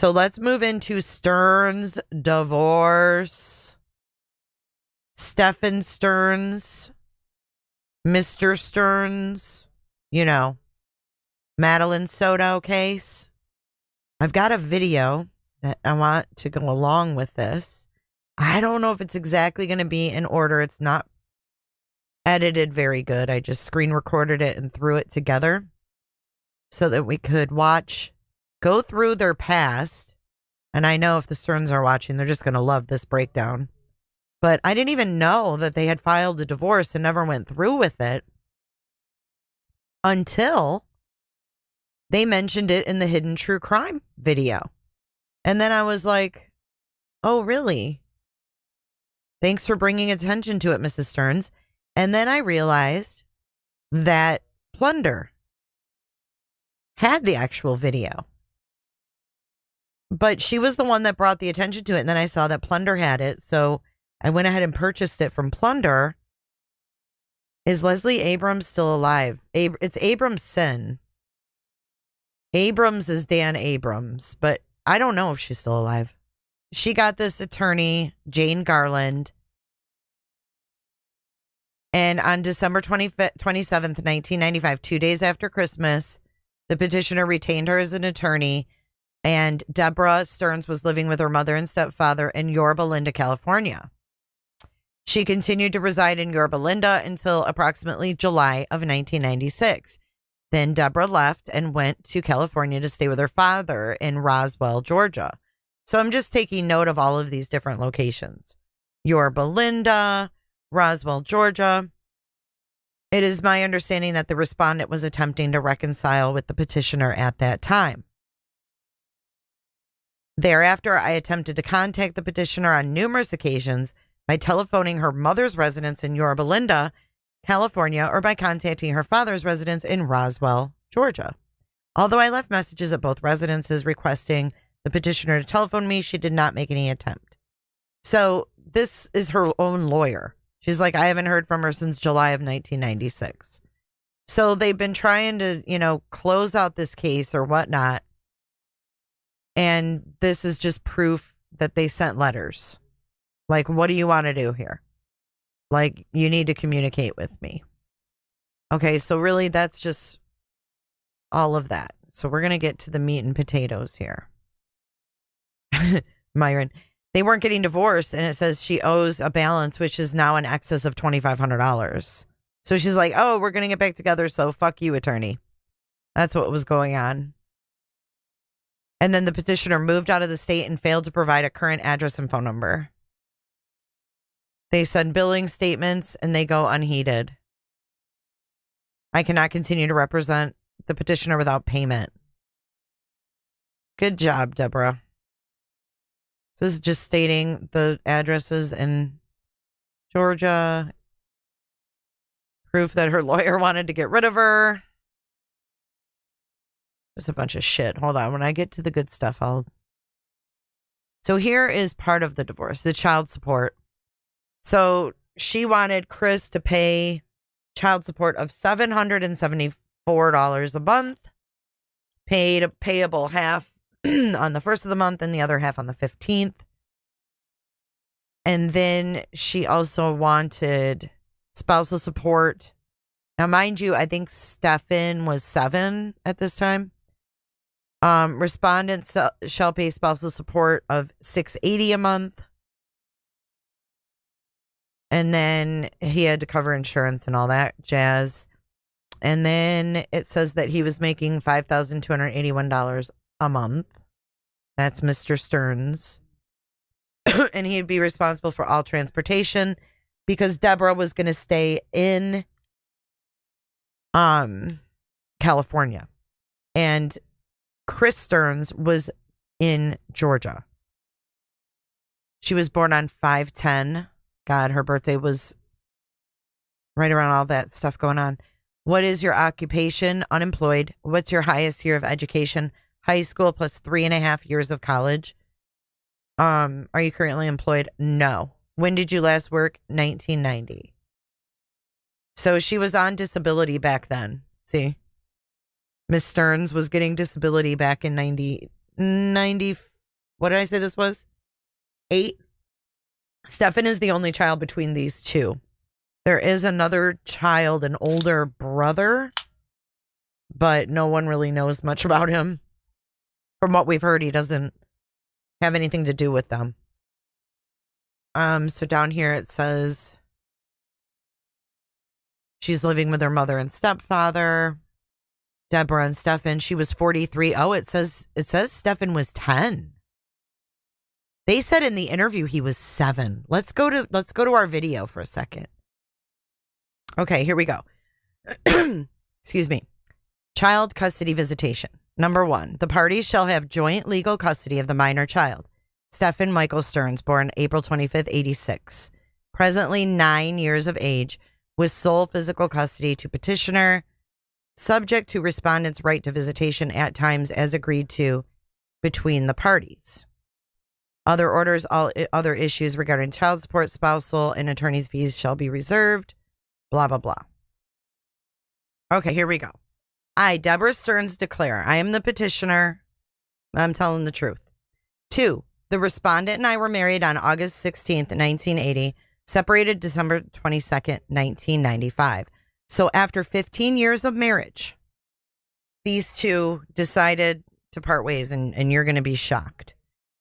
So let's move into Sterns' divorce. Stephan Sterns, Mr. Sterns, you know, Madeline Soto case. I've got a video that I want to go along with this. I don't know if it's exactly going to be in order. It's not edited very good. I just screen recorded it and threw it together so that we could go through their past. And I know if the Sterns are watching, they're just going to love this breakdown. But I didn't even know that they had filed a divorce and never went through with it until they mentioned it in the Hidden True Crime video. And then I was like, oh, really? Thanks for bringing attention to it, Mrs. Sterns. And then I realized that Plunder had the actual video. But she was the one that brought the attention to it. And then I saw that Plunder had it. So I went ahead and purchased it from Plunder. Is Leslie Abrams still alive? It's Abramson. Abrams is Dan Abrams, but I don't know if she's still alive. She got this attorney, Jane Garland. And on December 27th, 1995, 2 days after Christmas, the petitioner retained her as an attorney. And Deborah Sterns was living with her mother and stepfather in Yorba Linda, California. She continued to reside in Yorba Linda until approximately July of 1996. Then Deborah left and went to California to stay with her father in Roswell, Georgia. So I'm just taking note of all of these different locations. Yorba Linda, Roswell, Georgia. It is my understanding that the respondent was attempting to reconcile with the petitioner at that time. Thereafter, I attempted to contact the petitioner on numerous occasions by telephoning her mother's residence in Yorba Linda, California, or by contacting her father's residence in Roswell, Georgia. Although I left messages at both residences requesting the petitioner to telephone me, she did not make any attempt. So this is her own lawyer. She's like, I haven't heard from her since July of 1996. So they've been trying to, close out this case or whatnot. And this is just proof that they sent letters. Like, what do you want to do here? Like, you need to communicate with me. Okay, so really that's just all of that. So we're going to get to the meat and potatoes here. Myron, they weren't getting divorced, and it says she owes a balance, which is now in excess of $2,500. So she's like, oh, we're going to get back together, so fuck you, attorney. That's what was going on. And then the petitioner moved out of the state and failed to provide a current address and phone number. They send billing statements and they go unheeded. I cannot continue to represent the petitioner without payment. Good job, Deborah. This is just stating the addresses in Georgia. Proof that her lawyer wanted to get rid of her. Just a bunch of shit. Hold on. When I get to the good stuff, So here is part of the divorce, the child support. So she wanted Chris to pay child support of $774 a month, payable half on the first of the month and the other half on the 15th. And then she also wanted spousal support. Now, mind you, I think Stephan was 7 at this time. Respondents shall pay spousal support of $680 a month. And then he had to cover insurance and all that jazz. And then it says that he was making $5,281 a month. That's Mr. Sterns. And he'd be responsible for all transportation because Deborah was going to stay in California. And Chris Sterns was in Georgia. She was born on 5/10. God, her birthday was right around all that stuff going on. What is your occupation? Unemployed. What's your highest year of education? High school plus 3.5 years of college. Are you currently employed? No. When did you last work? 1990. So she was on disability back then. See? Miss Sterns was getting disability back in 94, What did I say this was? 8. Stephan is the only child between these two. There is another child, an older brother, but no one really knows much about him. From what we've heard, he doesn't have anything to do with them. So down here it says she's living with her mother and stepfather. Deborah and Stephan, she was 43. Oh, it says Stephan was 10. They said in the interview he was 7. Let's go to our video for a second. Okay, here we go. Excuse me. Child custody visitation. Number 1, the parties shall have joint legal custody of the minor child. Stephan Michael Sterns, born April 25th, 86. Presently 9 years of age, with sole physical custody to petitioner, subject to respondent's right to visitation at times as agreed to between the parties. Other orders, all other issues regarding child support, spousal, and attorney's fees shall be reserved. Blah, blah, blah. Okay, here we go. I, Deborah Sterns, declare I am the petitioner. I'm telling the truth. 2, the respondent and I were married on August 16th, 1980, separated December 22nd, 1995. So after 15 years of marriage, these two decided to part ways, and you're going to be shocked.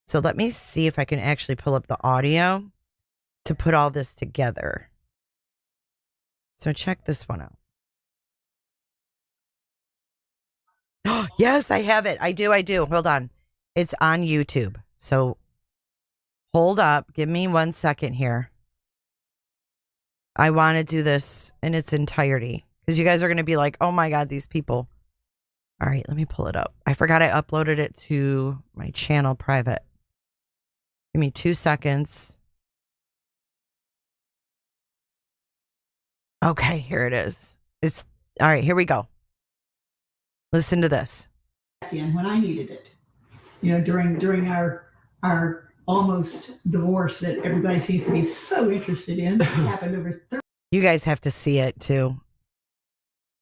So let me see if I can actually pull up the audio to put all this together. So check this one out. Oh, yes, I have it. I do. Hold on. It's on YouTube. So hold up. Give me 1 second here. I want to do this in its entirety because you guys are going to be like, oh my God, these people. All right, let me pull it up. I forgot I uploaded it to my channel private. Give me 2 seconds. Okay, here it is. It's all right. Here we go. Listen to this. When I needed it, during our almost divorce that everybody seems to be so interested in, it happened over 30. You guys have to see it too.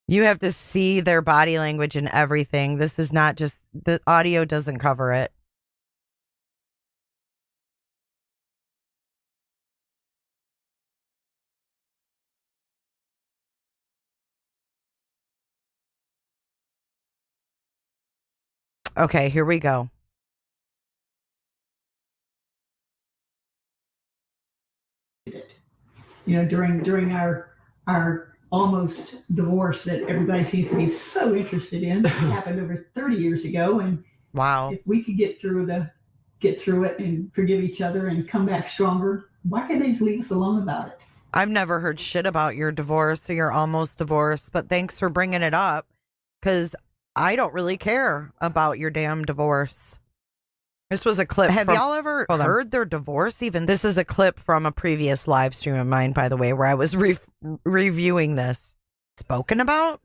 You have to see their body language and everything. This is not just, the audio doesn't cover it. Okay, here we go. During our almost divorce that everybody seems to be so interested in, it happened over 30 years ago. And wow, if we could get through it and forgive each other and come back stronger, why can't they just leave us alone about it? I've never heard shit about your divorce or your almost divorce, but thanks for bringing it up because I don't really care about your damn divorce. This was a clip. Have y'all ever heard their divorce even? This is a clip from a previous live stream of mine, by the way, where I was reviewing this. Spoken about?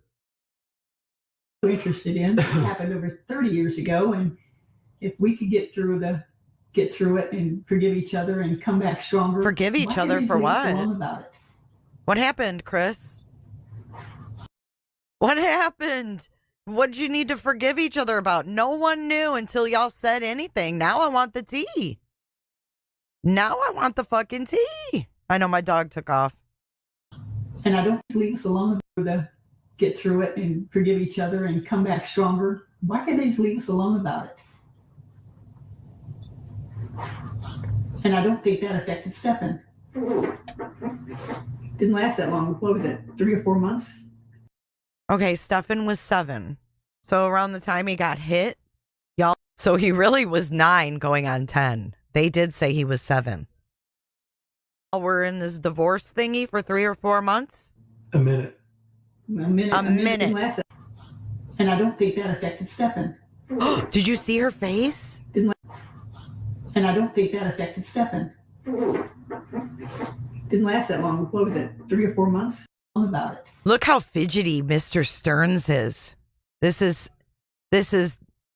Interested in. It happened over 30 years ago. And if we could get through it and forgive each other and come back stronger. Forgive each other for what? About it? What happened, Chris? What happened? What did you need to forgive each other about? No one knew until y'all said anything. Now I want the tea. Now I want the fucking tea. I know my dog took off. And I don't leave us alone to get through it and forgive each other and come back stronger. Why can't they just leave us alone about it? And I don't think that affected Stephan. Didn't last that long. What was it? 3 or 4 months? Okay, Stephan was 7. So around the time he got hit, y'all. So he really was 9 going on 10. They did say he was 7. We're in this divorce thingy for 3 or 4 months. A minute. A minute. And I don't think that affected Stephan. Did you see her face? And I don't think that affected Stephan. Didn't last that long. What was it? 3 or 4 months? About it. Look how fidgety Mr. Sterns is. This is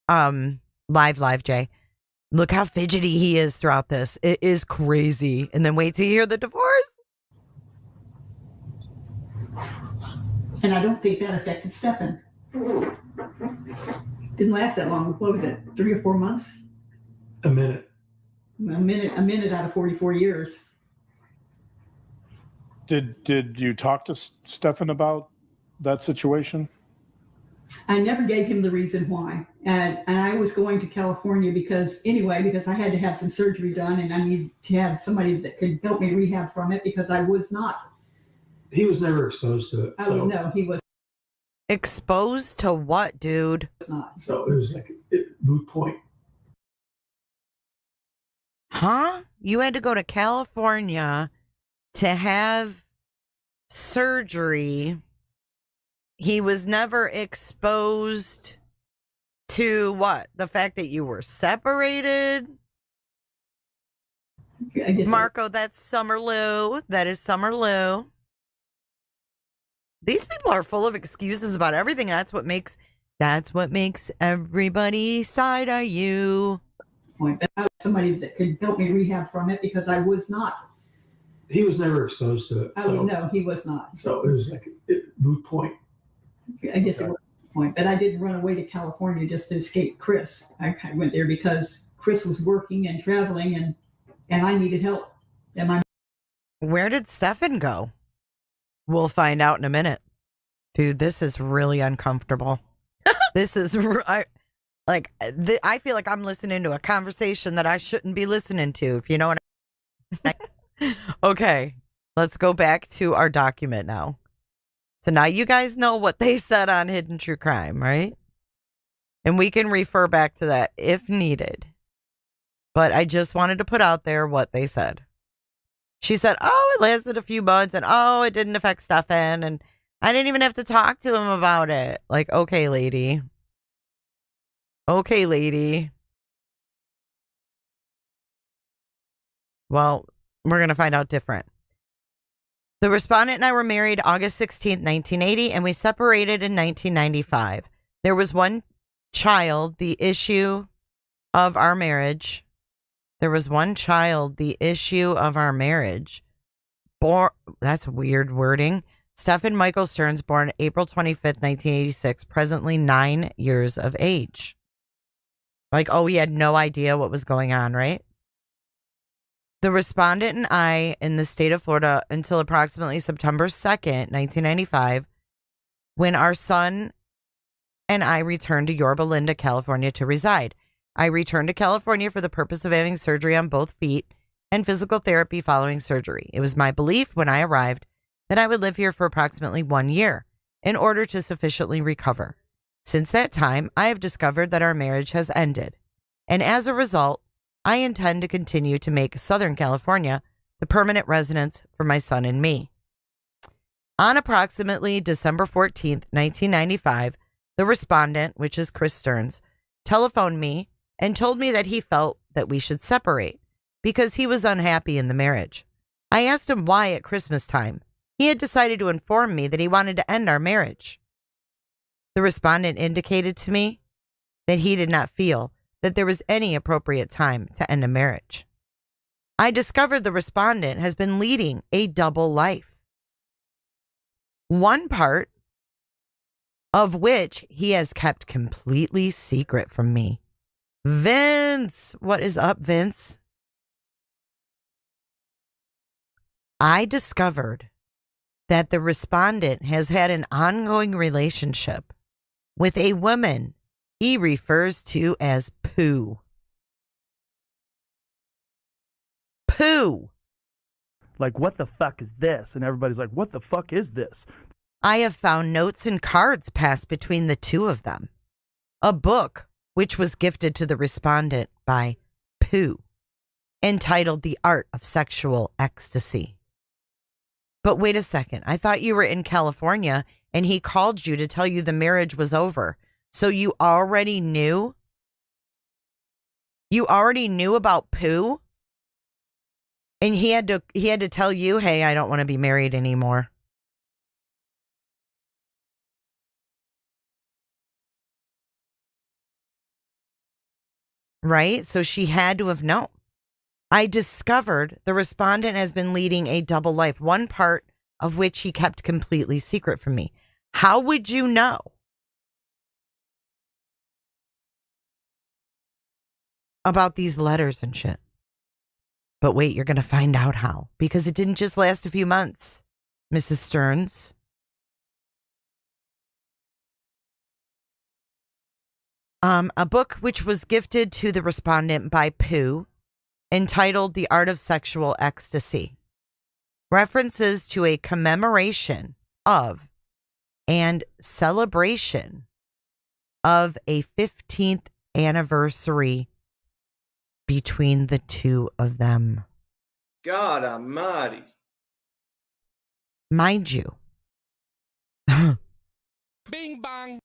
live Jay. Look how fidgety he is throughout this. It is crazy. And then wait till you hear the divorce. And I don't think that affected Stephan. Didn't last that long. What was it? 3 or 4 months? A minute. A minute out of 44 years. Did you talk to Stephan about that situation? I never gave him the reason why. And I was going to California because I had to have some surgery done and I needed to have somebody that could help me rehab from it because I was not. He was never exposed to it. Oh, no, he was Exposed to what, dude? not. So it was like a moot point. Huh? You had to go to California to have surgery. He was never exposed to what? The fact that you were separated? I guess Marco, that's Summer Lou. That is Summer Lou. These people are full of excuses about everything. That's what makes everybody side eye you. point. I was somebody that could help me rehab from it because I was not. He was never exposed to it. Oh, no, he was not. So it was like a moot point. I guess it was a point. But I didn't run away to California just to escape Chris. I went there because Chris was working and traveling and I needed help. And Where did Stephan go? We'll find out in a minute. Dude, this is really uncomfortable. This is, I feel like I'm listening to a conversation that I shouldn't be listening to, if you know what I mean. Okay, let's go back to our document now. So now you guys know what they said on Hidden True Crime, right? And we can refer back to that if needed. But I just wanted to put out there what they said. She said, oh, it lasted a few months and oh, it didn't affect Stephan and I didn't even have to talk to him about it. Like, okay, lady. Okay, lady. Well, we're going to find out different. The respondent and I were married August 16th, 1980, and we separated in 1995. There was one child, the issue of our marriage. That's weird wording. Stephan Michael Sterns, born April 25th, 1986, presently 9 years of age. Like, oh, he had no idea what was going on, right? The respondent and I in the state of Florida until approximately September 2nd, 1995, when our son and I returned to Yorba Linda, California to reside. I returned to California for the purpose of having surgery on both feet and physical therapy following surgery. It was my belief when I arrived that I would live here for approximately 1 year in order to sufficiently recover. Since that time, I have discovered that our marriage has ended, and as a result, I intend to continue to make Southern California the permanent residence for my son and me. On approximately December 14th, 1995, the respondent, which is Chris Sterns, telephoned me and told me that he felt that we should separate because he was unhappy in the marriage. I asked him why at Christmas time. He had decided to inform me that he wanted to end our marriage. The respondent indicated to me that he did not feel that there was any appropriate time to end a marriage. I discovered the respondent has been leading a double life. One part of which he has kept completely secret from me. Vince, what is up, Vince? I discovered that the respondent has had an ongoing relationship with a woman he refers to as Pooh. Pooh. Like, what the fuck is this? And everybody's like, what the fuck is this? I have found notes and cards passed between the two of them. A book, which was gifted to the respondent by Pooh, entitled The Art of Sexual Ecstasy. But wait a second. I thought you were in California and he called you to tell you the marriage was over. So you already knew? You already knew about Pooh? And he had to tell you, hey, I don't want to be married anymore. Right? So she had to have known. I discovered the respondent has been leading a double life, one part of which he kept completely secret from me. How would you know? About these letters and shit. But wait, you're going to find out how, because it didn't just last a few months, Mrs. Sterns. A book which was gifted to the respondent by Pooh, entitled The Art of Sexual Ecstasy, references to a commemoration of and celebration of a 15th anniversary between the two of them. God almighty. Mind you, Bing bong.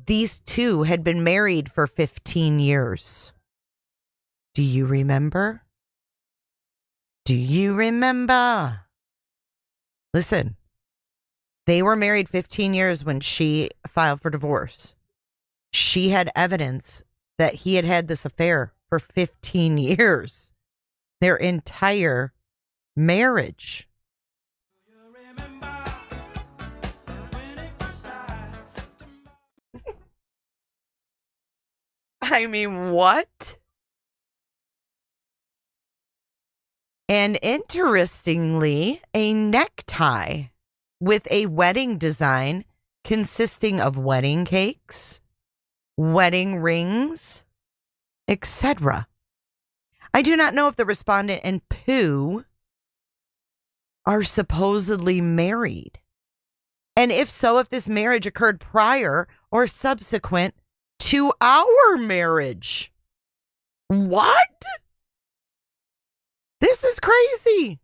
these two had been married for 15 years. Do you remember? Do you remember? Listen, they were married 15 years when she filed for divorce. She had evidence that he had had this affair for 15 years. Their entire marriage. I mean, what? And interestingly, a necktie with a wedding design consisting of wedding cakes, wedding rings, etc. I do not know if the respondent and Pooh are supposedly married. And if so, if this marriage occurred prior or subsequent to our marriage. What? This is crazy.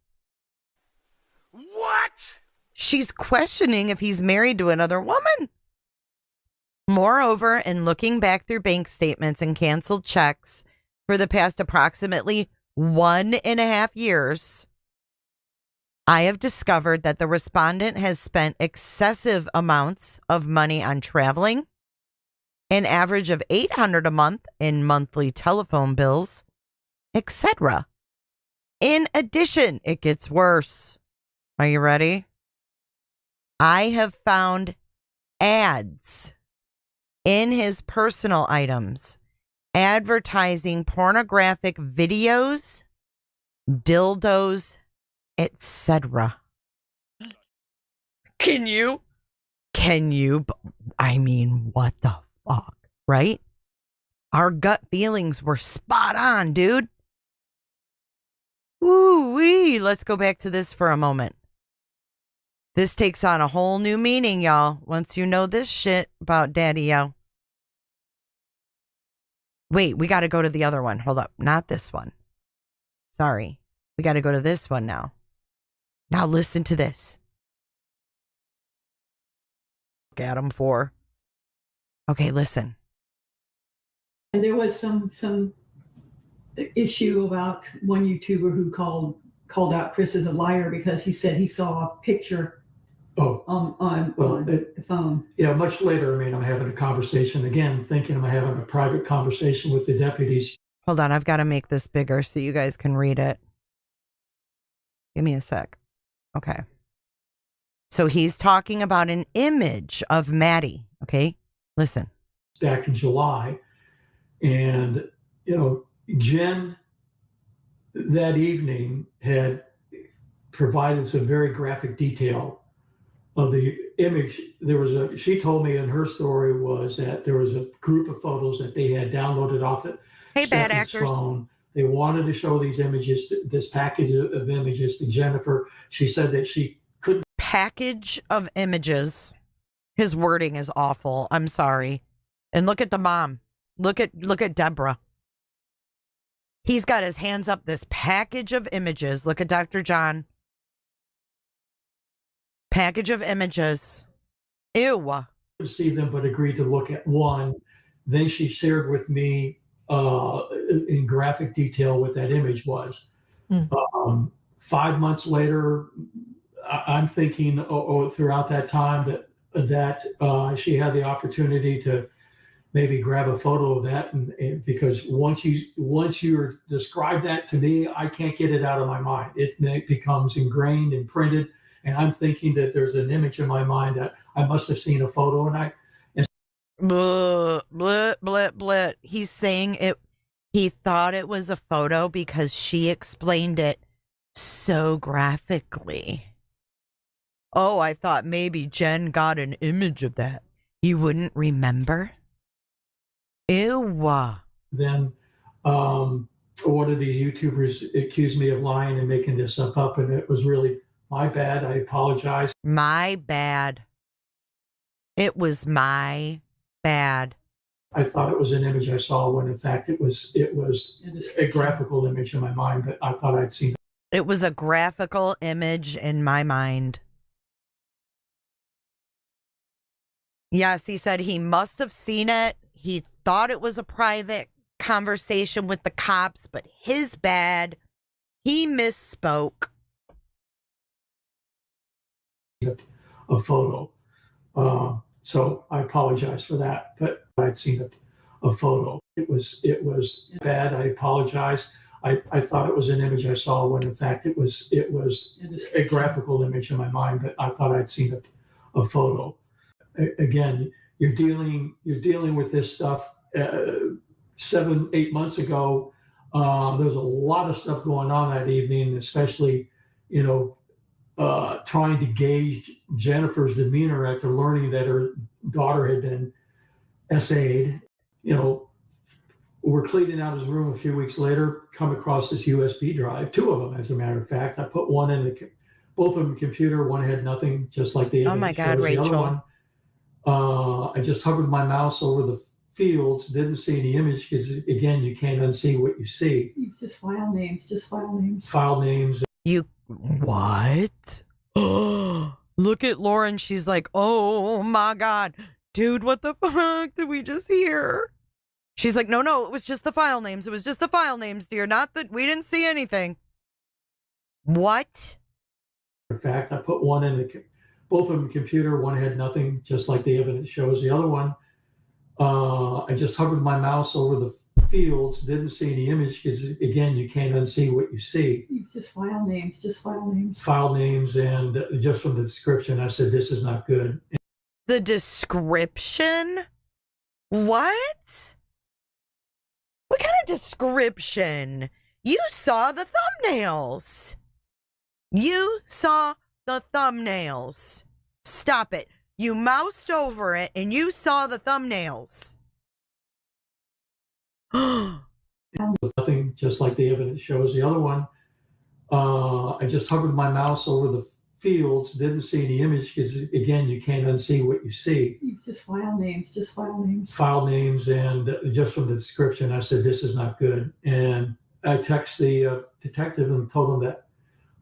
What? She's questioning if he's married to another woman. Moreover, in looking back through bank statements and canceled checks for the past approximately 1.5 years, I have discovered that the respondent has spent excessive amounts of money on traveling, an average of $800 a month in monthly telephone bills, etc. In addition, it gets worse. Are you ready? I have found ads in his personal items advertising pornographic videos, dildos, etc. Can you? I mean, what the fuck, right? Our gut feelings were spot on, dude. Ooh-wee. Let's go back to this for a moment. This takes on a whole new meaning, y'all, once you know this shit about Daddy-O. Wait, we got to go to the other one. Hold up. Not this one. Sorry. We got to go to this one now. Now listen to this. Adam 4. Okay, listen. And there was some issue about one YouTuber who called out Chris as a liar because he said he saw a picture on the phone. Yeah, much later, I'm having a conversation again, thinking I'm having a private conversation with the deputies. Hold on, I've got to make this bigger so you guys can read it. Give me a sec. Okay. So he's talking about an image of Maddie. Okay, listen. Back in July, and Jen that evening had provided some very graphic detail of the image. She told me in her story was that there was a group of photos that they had downloaded off it. Hey, bad actors. Phone. They wanted to show these images, this package of images to Jennifer. She said that she couldn't. Package of images. His wording is awful. I'm sorry. And look at the mom. Look at Deborah. He's got his hands up this package of images. Look at Dr. John. Package of images. Ew. See them, but agreed to look at one. Then she shared with me in graphic detail what that image was. 5 months later, I'm thinking throughout that time that she had the opportunity to maybe grab a photo of that, and because once you describe that to me, I can't get it out of my mind. It becomes ingrained and printed, and I'm thinking that there's an image in my mind that I must have seen a photo, and blah, blah, blah, blah. He's saying it. He thought it was a photo because she explained it so graphically. Oh, I thought maybe Jen got an image of that. You wouldn't remember? Ew. Then one of these YouTubers accused me of lying and making this stuff up, and it was really my bad. I apologize. My bad. It was my bad. I thought it was an image I saw when in fact it was a graphical image in my mind, but I thought I'd seen it. It was a graphical image in my mind. Yes, he said he must have seen it. He thought it was a private conversation with the cops, but his bad. He misspoke. A photo. So I apologize for that, but I'd seen a photo. It was bad. I apologize. I thought it was an image I saw when in fact it was a graphical image in my mind, but I thought I'd seen a photo. Again, you're dealing with this stuff 7-8 months ago. There's a lot of stuff going on that evening, especially, trying to gauge Jennifer's demeanor after learning that her daughter had been SA'd. We're cleaning out his room a few weeks later, come across this USB drive, 2 of them, as a matter of fact. I put one in both of them computer, one had nothing, just like the Oh my God, Rachel. The other one, I just hovered my mouse over the fields, didn't see any image because, again, you can't unsee what you see. It's just file names, File names. You, what? Look at Lauren. She's like, oh my God. Dude, what the fuck did we just hear? She's like, no, it was just the file names. It was just the file names, dear. Not that we didn't see anything. What? In fact, I put one in both of them computer. One had nothing, just like the evidence shows. The other one, I just hovered my mouse over the fields, didn't see any image because, again, you can't unsee what you see. It's just file names, File names, and just from the description, I said, this is not good. The description? What? What kind of description? You saw the thumbnails. You saw the thumbnails. Stop it. You moused over it and you saw the thumbnails. Nothing, just like the evidence shows. The other one, I just hovered my mouse over the fields, didn't see any image because, again, you can't unsee what you see. It's just file names, File names, and just from the description, I said, this is not good. And I texted the detective and told him that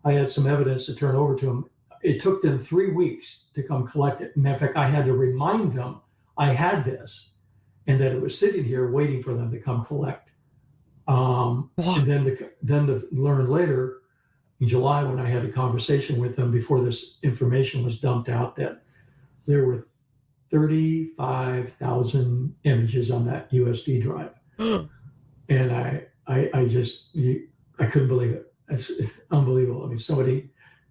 I had some evidence to turn over to him. It took them 3 weeks to come collect it. And in fact, I had to remind them I had this and that it was sitting here waiting for them to come collect. And then to learn later in July, when I had a conversation with them before this information was dumped out, that there were 35,000 images on that USB drive. And I couldn't believe it. It's unbelievable. I mean,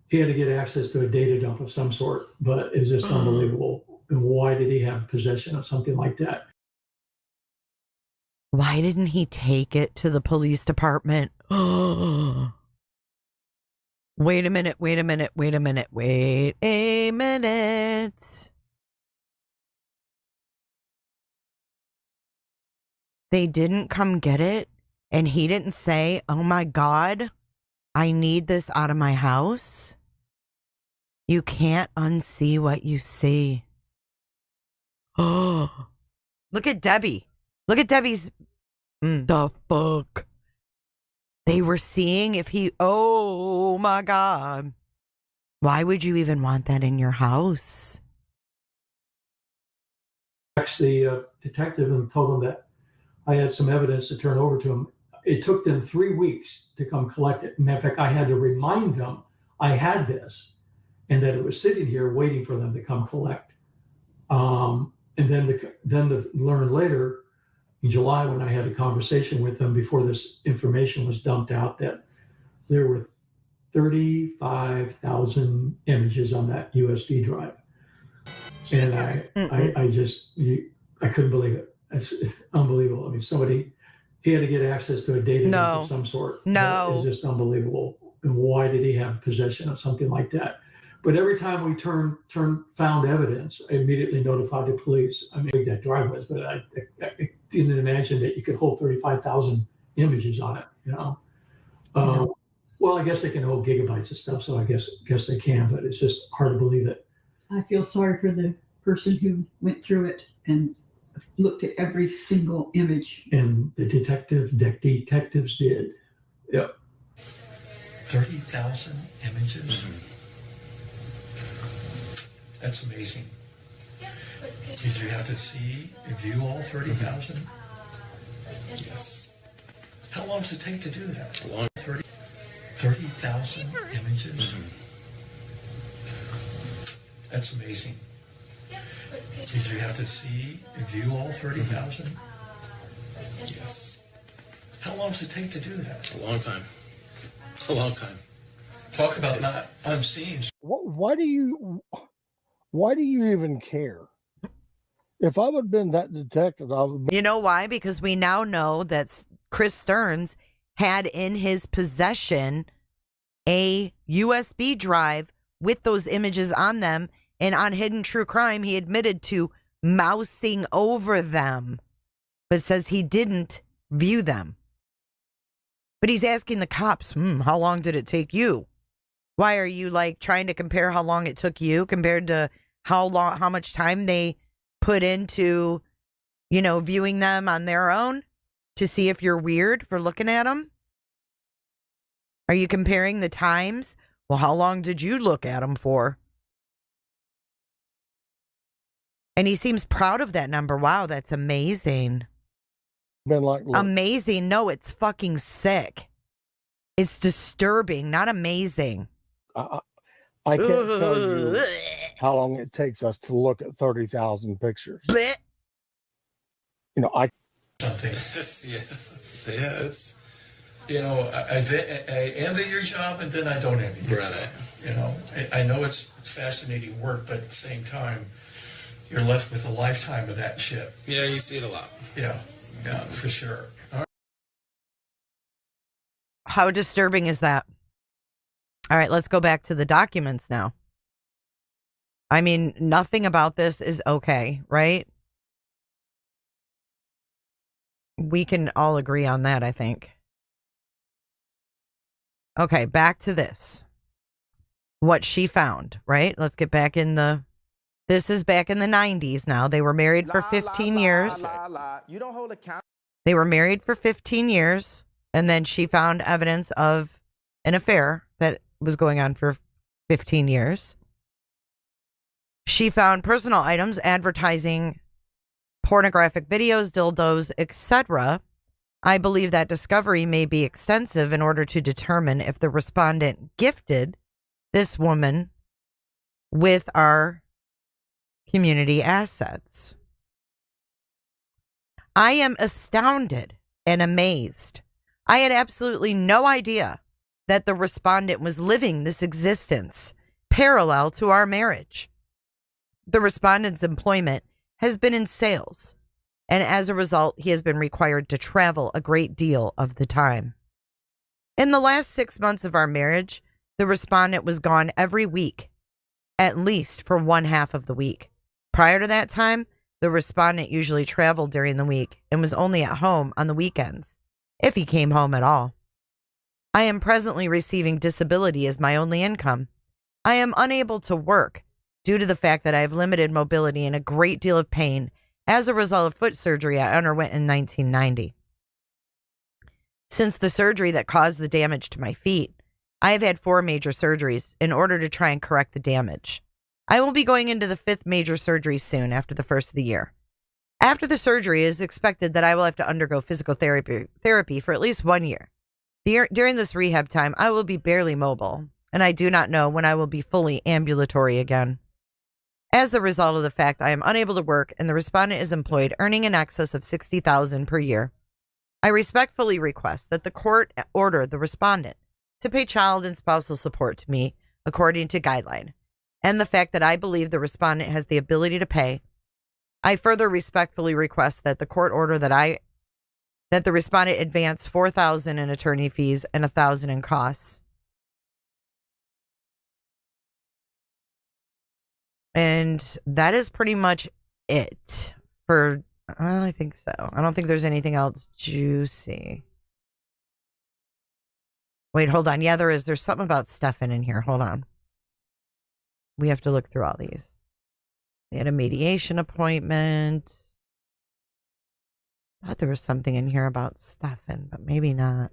he had to get access to a data dump of some sort, but it's just unbelievable. And why did he have possession of something like that? Why didn't he take it to the police department? Wait a minute. They didn't come get it, and he didn't say, oh my God, I need this out of my house. You can't unsee what you see. Oh, look at Debbie. Look at Debbie's. The fuck? They were seeing if he, oh my God. Why would you even want that in your house? I texted the detective and told him that I had some evidence to turn over to him. It took them 3 weeks to come collect it. And in fact, I had to remind them I had this and that it was sitting here waiting for them to come collect. And then to learn later in July, when I had a conversation with them before this information was dumped out, that there were 35,000 images on that USB drive. And I couldn't believe it. It's unbelievable. I mean, He had to get access to a database No. of some sort. No. It's just unbelievable. And why did he have possession of something like that? But every time we found evidence, I immediately notified the police. I mean, that drive was, but I didn't imagine that you could hold 35,000 images on it, you know? Well, I guess they can hold gigabytes of stuff, so I guess they can, but it's just hard to believe it. I feel sorry for the person who went through it and looked at every single image. And the detectives did. Yep. 30,000 images? That's amazing. Did you have to view all 30,000? Yes. How long does it take to do that? 30,000 images? That's amazing. Did you have to view all 30,000? Yes. How long does it take to do that? A long time. A long time. Talk about not unseen. Why do you even care? If I would have been that detective, I would. You know why? Because we now know that Chris Sterns had in his possession a USB drive with those images on them. And on Hidden True Crime, he admitted to mousing over them, but says he didn't view them. But he's asking the cops, how long did it take you? Why are you like trying to compare how long it took you compared to how much time they put into, viewing them on their own to see if you're weird for looking at them? Are you comparing the times? Well, how long did you look at them for? And he seems proud of that number. Wow, that's amazing. Been like, look, amazing. No, it's fucking sick. It's disturbing, not amazing. I can't tell you how long it takes us to look at 30,000 pictures. Blech. I it's I envy your job and then I don't envy your job. I know it's fascinating work, but at the same time, you're left with a lifetime of that shit. Yeah, you see it a lot. Yeah, for sure. How disturbing is that? All right, let's go back to the documents now. I mean, nothing about this is okay, right? We can all agree on that, I think. Okay, back to this. What she found, right? Let's get back in the... This is back in the 90s now. They were married for 15 years. You don't hold account. They were married for 15 years, and then she found evidence of an affair that was going on for 15 years. She found personal items advertising pornographic videos, dildos, etc. I believe that discovery may be extensive in order to determine if the respondent gifted this woman with our community assets. I am astounded and amazed. I had absolutely no idea that the respondent was living this existence parallel to our marriage. The respondent's employment has been in sales, and as a result, he has been required to travel a great deal of the time. In the last 6 months of our marriage, the respondent was gone every week, at least for one half of the week. Prior to that time, the respondent usually traveled during the week and was only at home on the weekends, if he came home at all. I am presently receiving disability as my only income. I am unable to work due to the fact that I have limited mobility and a great deal of pain as a result of foot surgery I underwent in 1990. Since the surgery that caused the damage to my feet, I have had 4 major surgeries in order to try and correct the damage. I will be going into the 5th major surgery soon after the first of the year. After the surgery, it is expected that I will have to undergo physical therapy for at least 1 year. During this rehab time, I will be barely mobile, and I do not know when I will be fully ambulatory again. As a result of the fact I am unable to work and the respondent is employed earning in excess of $60,000 per year, I respectfully request that the court order the respondent to pay child and spousal support to me according to guideline, and the fact that I believe the respondent has the ability to pay. I further respectfully request that the court order that I that the respondent advanced $4,000 in attorney fees and $1,000 in costs. And that is pretty much it for, well, I think so. I don't think there's anything else juicy. Wait, hold on. Yeah, there is. There's something about Stephan in here. Hold on. We have to look through all these. They had a mediation appointment. I thought there was something in here about Stephan, but maybe not.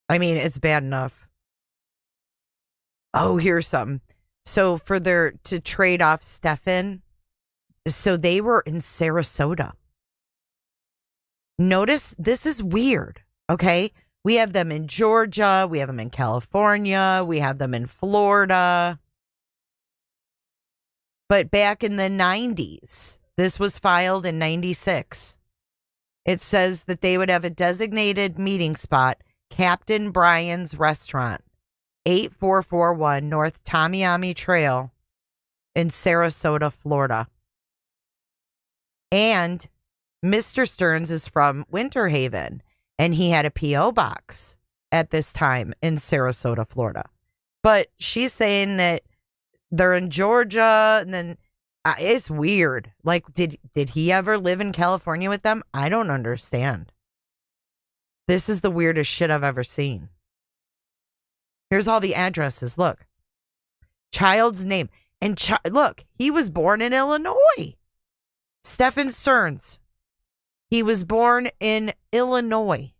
I mean, it's bad enough. Oh, here's something. So to trade off Stephan, so they were in Sarasota. Notice this is weird. Okay. We have them in Georgia. We have them in California. We have them in Florida. But back in the 90s, this was filed in 96. It says that they would have a designated meeting spot, Captain Brian's Restaurant, 8441 North Tamiami Trail in Sarasota, Florida. And Mr. Sterns is from Winter Haven, and he had a P.O. box at this time in Sarasota, Florida. But she's saying that they're in Georgia, and then it's weird. Like, did he ever live in California with them? I don't understand. This is the weirdest shit I've ever seen. Here's all the addresses. Look. Child's name. And look, he was born in Illinois. Stephan Sterns. He was born in Illinois.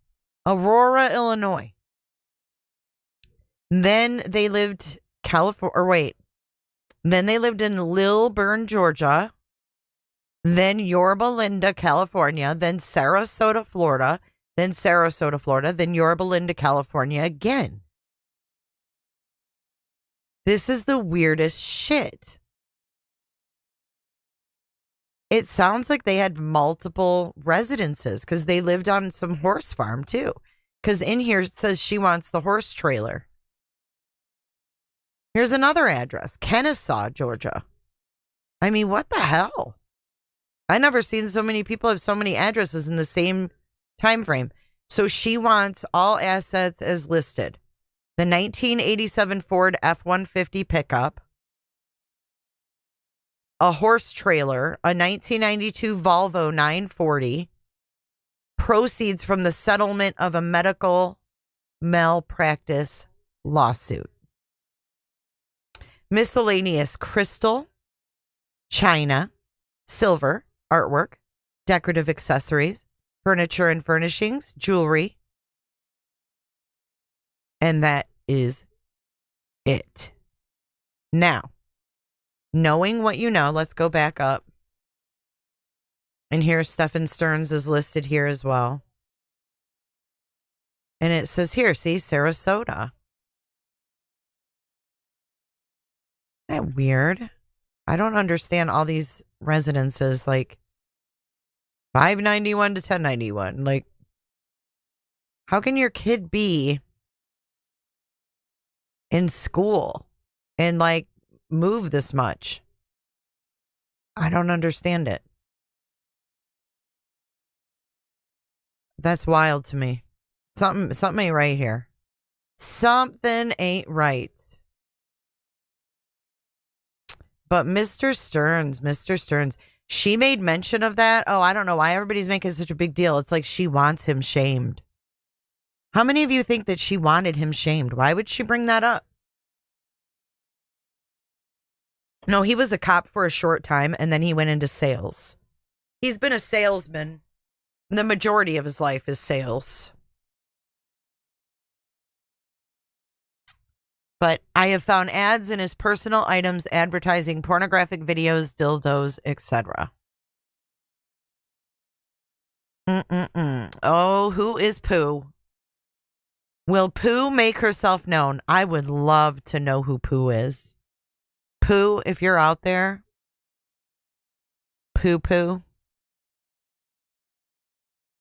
Aurora, Illinois. Then they lived Then they lived in Lilburn, Georgia. Then Yorba Linda, California. Then Sarasota, Florida. Then Sarasota, Florida. Then Yorba Linda, California again. This is the weirdest shit. It sounds like they had multiple residences because they lived on some horse farm too. Because in here it says she wants the horse trailer. Here's another address, Kennesaw, Georgia. I mean, what the hell? I never seen so many people have so many addresses in the same time frame. So she wants all assets as listed. The 1987 Ford F-150 pickup, a horse trailer, a 1992 Volvo 940, proceeds from the settlement of a medical malpractice lawsuit. Miscellaneous crystal, china, silver, artwork, decorative accessories, furniture and furnishings, jewelry. And that is it. Now, knowing what you know, let's go back up. And here Stephan Sterns is listed here as well. And it says here, see, Sarasota. Isn't that weird? I don't understand all these residences, like 591 to 1091. Like, how can your kid be in school and like move this much? I don't understand it. That's wild to me. Something ain't right here. Something ain't right. But Mr. Sterns, she made mention of that. Oh, I don't know why everybody's making such a big deal. It's like she wants him shamed. How many of you think that she wanted him shamed? Why would she bring that up? No, he was a cop for a short time, and then he went into sales. He's been a salesman. The majority of his life is sales. But I have found ads in his personal items advertising pornographic videos, dildos, etc. Oh, who is Pooh? Will Pooh make herself known? I would love to know who Pooh is. Pooh, if you're out there. Pooh.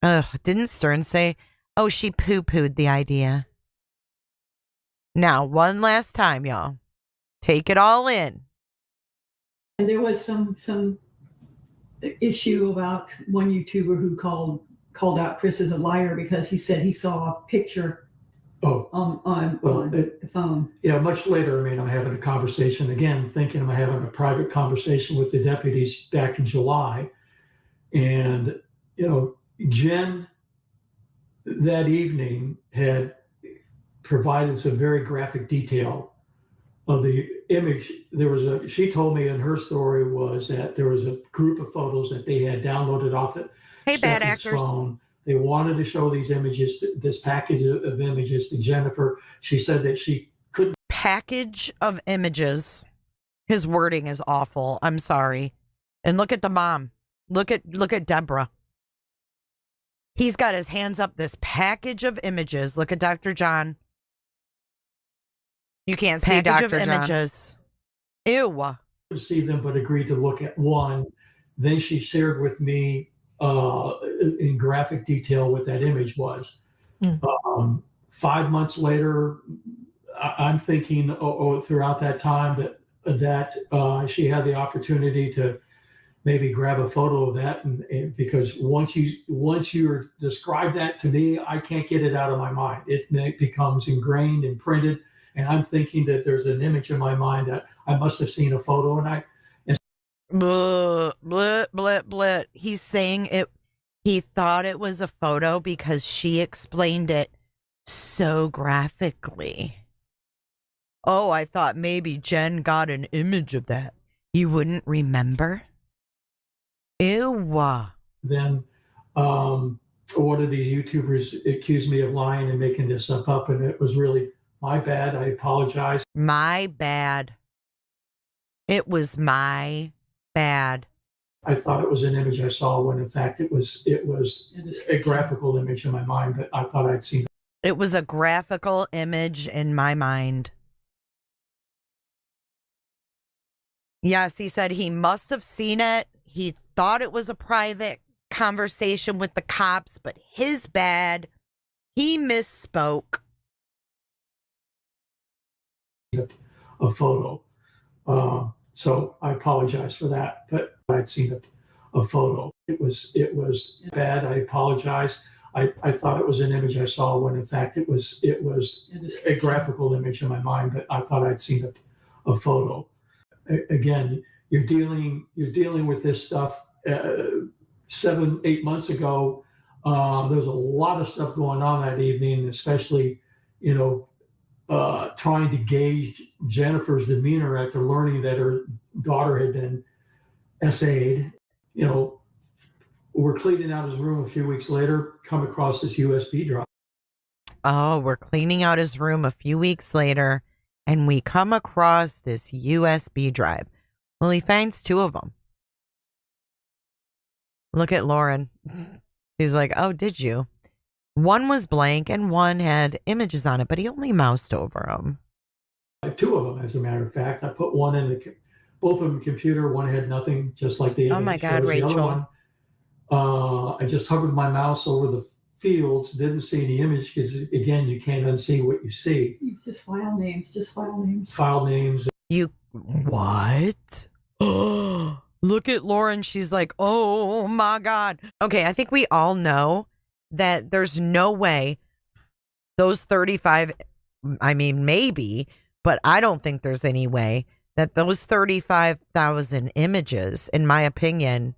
Ugh, didn't Stern say, oh, she poo-pooed the idea? Now, one last time, y'all. Take it all in. And there was some issue about one YouTuber who called out Chris as a liar because he said he saw a picture on the phone. Yeah, much later, I mean, I'm having a conversation again, thinking I'm having a private conversation with the deputies back in July. And, you know, Jen that evening had provided some very graphic detail of the image. She told me in her story was that there was a group of photos that they had downloaded off it. Hey, bad actors. Phone. They wanted to show these images, this package of images to Jennifer. She said that she couldn't. Package of images. His wording is awful. I'm sorry. And look at the mom. Look at Deborah. He's got his hands up. This package of images. Look at Dr. John. You can't see Dr. John. Images. Ew. See them, but agreed to look at one. Then she shared with me in graphic detail what that image was. 5 months later, I'm thinking throughout that time that she had the opportunity to maybe grab a photo of that, and because once you describe that to me, I can't get it out of my mind. It becomes ingrained and printed, and I'm thinking that there's an image in my mind that I must have seen a photo, Blah, blah, blah, blah. He's saying it. He thought it was a photo because she explained it so graphically. Oh, I thought maybe Jen got an image of that. You wouldn't remember? Ew. Then one of these YouTubers accused me of lying and making this stuff up, and it was really my bad. I apologize. My bad. It was my bad. I thought it was an image I saw when in fact it was a graphical image in my mind, but I thought I'd seen it. It was a graphical image in my mind. Yes, he said he must have seen it. He thought it was a private conversation with the cops, but his bad. He misspoke. A photo. So I apologize for that, but I'd seen a photo. It was bad. I apologize. I thought it was an image I saw when in fact it was a graphical image in my mind, but I thought I'd seen a photo. Again, you're dealing with this stuff 7-8 months ago. There's a lot of stuff going on that evening, especially, trying to gauge Jennifer's demeanor after learning that her daughter had been SA'd. We're cleaning out his room a few weeks later, come across this USB drive. Oh, we're cleaning out his room a few weeks later, and we come across this USB drive. Well, he finds 2 of them. Look at Lauren. She's like, oh, did you? One was blank and one had images on it, but he only moused over them. I have 2 of them, as a matter of fact. I put one in both of them computer. One had nothing, just like the other. Oh my God, Rachel. The other one, I just hovered my mouse over the fields, didn't see any image because, again, you can't unsee what you see. It's just file names. File names. You, what? Oh, look at Lauren. She's like, oh my God. Okay, I think we all know that there's no way those 35, I mean, maybe, but I don't think there's any way that those 35,000 images, in my opinion,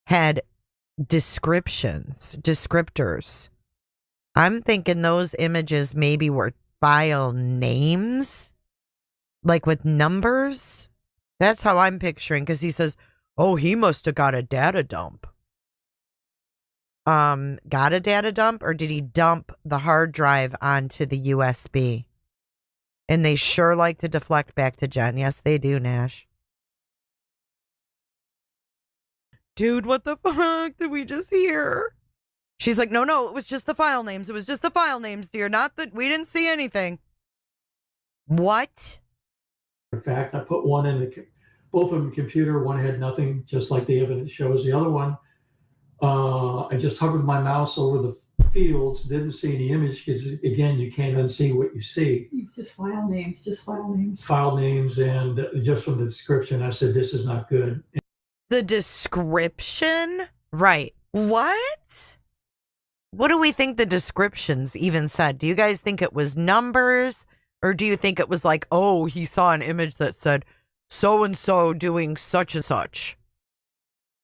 had descriptors. I'm thinking those images maybe were file names, like with numbers. That's how I'm picturing, because he says, oh, he must have got a data dump. Got a data dump, or did he dump the hard drive onto the USB? And they sure like to deflect back to Jen. Yes, they do, Nash. Dude, what the fuck did we just hear? She's like, no, it was just the file names. It was just the file names, dear. Not that we didn't see anything. What? In fact, I put one in both of them computer. One had nothing, just like the evidence shows. The other one, I just hovered my mouse over the fields, didn't see any image because, again, you can't unsee what you see. It's just file names. File names, and just from the description, I said, this is not good. The description? Right. What? What do we think the descriptions even said? Do you guys think it was numbers? Or do you think it was like, oh, he saw an image that said so-and-so doing such and such?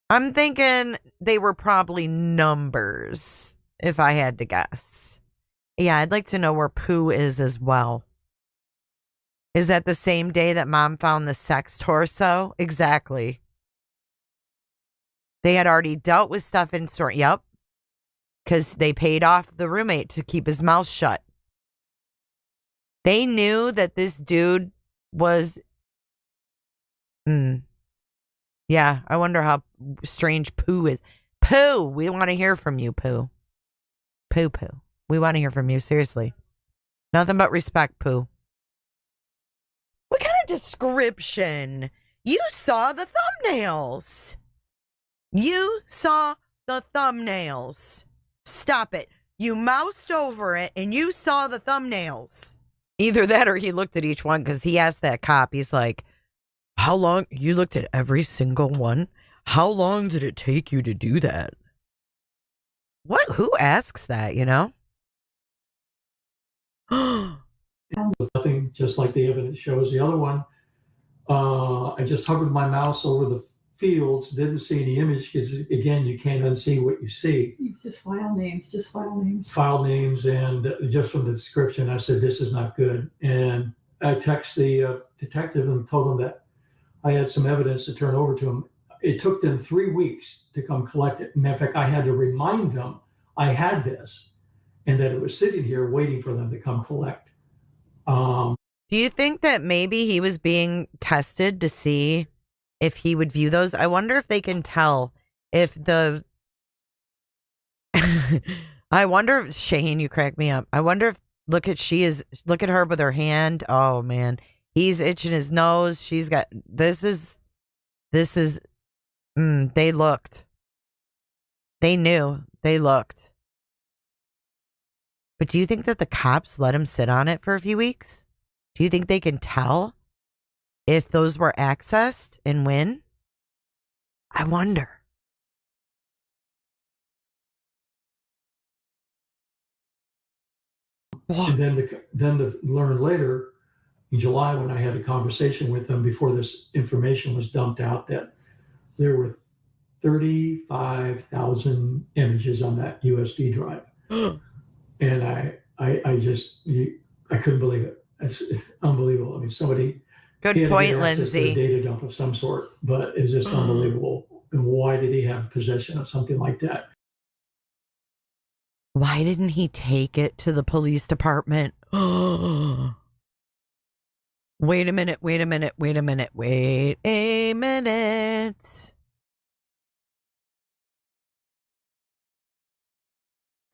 I'm thinking they were probably numbers, if I had to guess. Yeah, I'd like to know where Pooh is as well. Is that the same day that Mom found the sex torso? Exactly. They had already dealt with stuff in store. Yep. Because they paid off the roommate to keep his mouth shut. They knew that this dude was... Yeah, I wonder how strange Pooh is. Pooh, we want to hear from you, Pooh. Pooh. We want to hear from you, seriously. Nothing but respect, Pooh. What kind of description? You saw the thumbnails. You saw the thumbnails. Stop it. You moused over it and you saw the thumbnails. Either that or he looked at each one because he asked that cop. He's like, how long? You looked at every single one? How long did it take you to do that? What? Who asks that, you know? Nothing, just like the evidence shows. The other one, I just hovered my mouse over the fields, didn't see any image because, again, you can't unsee what you see. It's just file names, File names, and just from the description, I said, this is not good. And I texted the detective and told him that I had some evidence to turn over to him. It took them 3 weeks to come collect it. Matter of fact, I had to remind them I had this and that it was sitting here waiting for them to come collect. Do you think that maybe he was being tested to see if he would view those? I wonder if they can tell if the... I wonder if... Shane, you crack me up. I wonder if... Look at her with her hand. Oh, man. He's itching his nose. She's got... This is... They looked. They knew. They looked. But do you think that the cops let him sit on it for a few weeks? Do you think they can tell if those were accessed and when? I wonder. And then to learn later, in July, when I had a conversation with them before this information was dumped out, that there were 35,000 images on that USB drive. And I couldn't believe it. It's unbelievable. I mean, somebody... Good point, Lindsay. A data dump of some sort, but it's just unbelievable. And why did he have possession of something like that? Why didn't he take it to the police department? Wait a minute.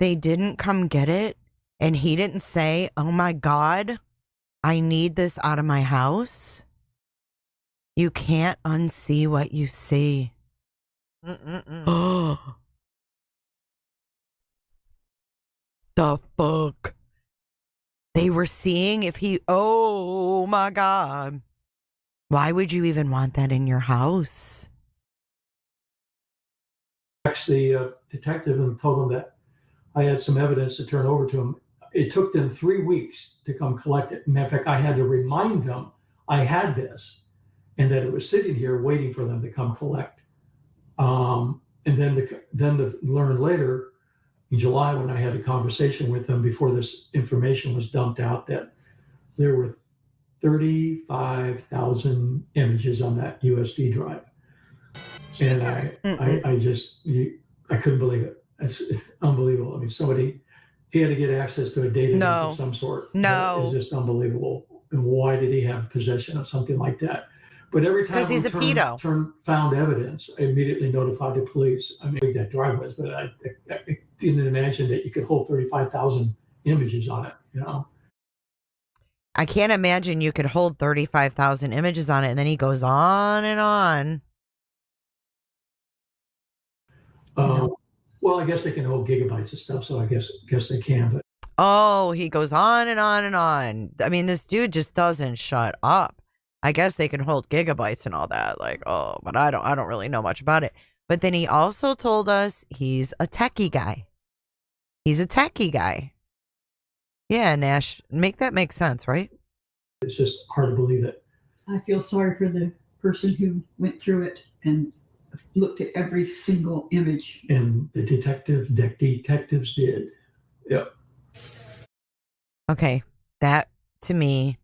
They didn't come get it, and he didn't say, oh my God, I need this out of my house. You can't unsee what you see. Oh. The fuck? They were seeing if he... Oh my God. Why would you even want that in your house? The detective and told him that I had some evidence to turn over to him. It took them 3 weeks to come collect it. Matter of fact, I had to remind them I had this and that it was sitting here waiting for them to come collect. And then to learn later, in July, when I had a conversation with them before this information was dumped out, that there were 35,000 images on that USB drive. And I couldn't believe it. It's unbelievable. I mean, he had to get access to a data dump of some sort. No. It's just unbelievable. And why did he have possession of something like that? But every time he's a pedo. Found evidence, I immediately notified the police. I mean, how big that drive was, but I didn't imagine that you could hold 35,000 images on it, you know? I can't imagine you could hold 35,000 images on it, and then he goes on and on. Well, I guess they can hold gigabytes of stuff, so I guess they can. But oh, he goes on and on and on. I mean, this dude just doesn't shut up. I guess they can hold gigabytes and all that. Like, oh, but I don't really know much about it. But then he also told us he's a techie guy. He's a techie guy. Yeah, Nash, make that make sense, right? It's just hard to believe it. I feel sorry for the person who went through it and looked at every single image. And the detectives did. Yep. Okay, that to me.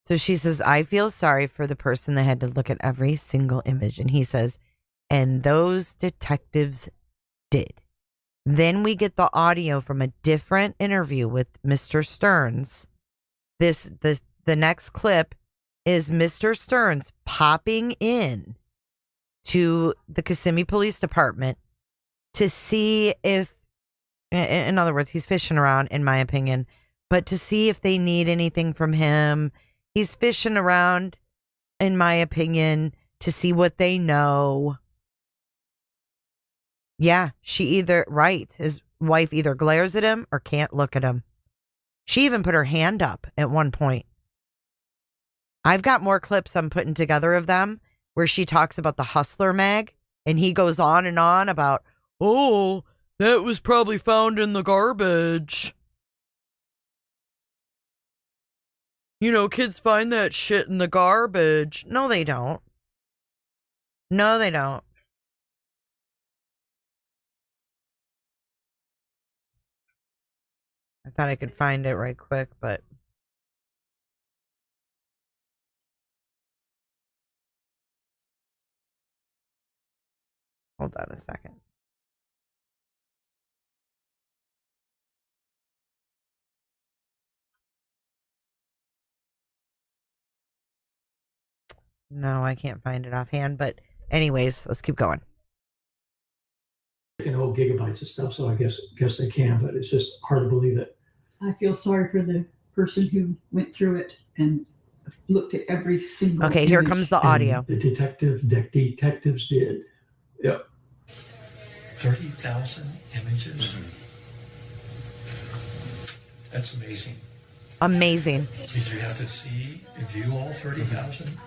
So she says, I feel sorry for the person that had to look at every single image. And he says, and those detectives did. Then we get the audio from a different interview with Mr. Sterns. The next clip is Mr. Sterns popping in to the Kissimmee Police Department to see if, in other words, he's fishing around, in my opinion, but to see if they need anything from him. He's fishing around, in my opinion, to see what they know. Yeah, his wife either glares at him or can't look at him. She even put her hand up at one point. I've got more clips I'm putting together of them where she talks about the Hustler mag, and he goes on and on about, oh, that was probably found in the garbage. You know, kids find that shit in the garbage. No, they don't. No, they don't. I thought I could find it right quick, but. Hold on a second. No, I can't find it offhand, but anyways, let's keep going. They can hold gigabytes of stuff, so I guess they can, but it's just hard to believe it. I feel sorry for the person who went through it and looked at every single Okay, image. here comes the audio. And the detectives did. Yep. 30,000 images? That's amazing. Amazing. Did you have to view all 30,000?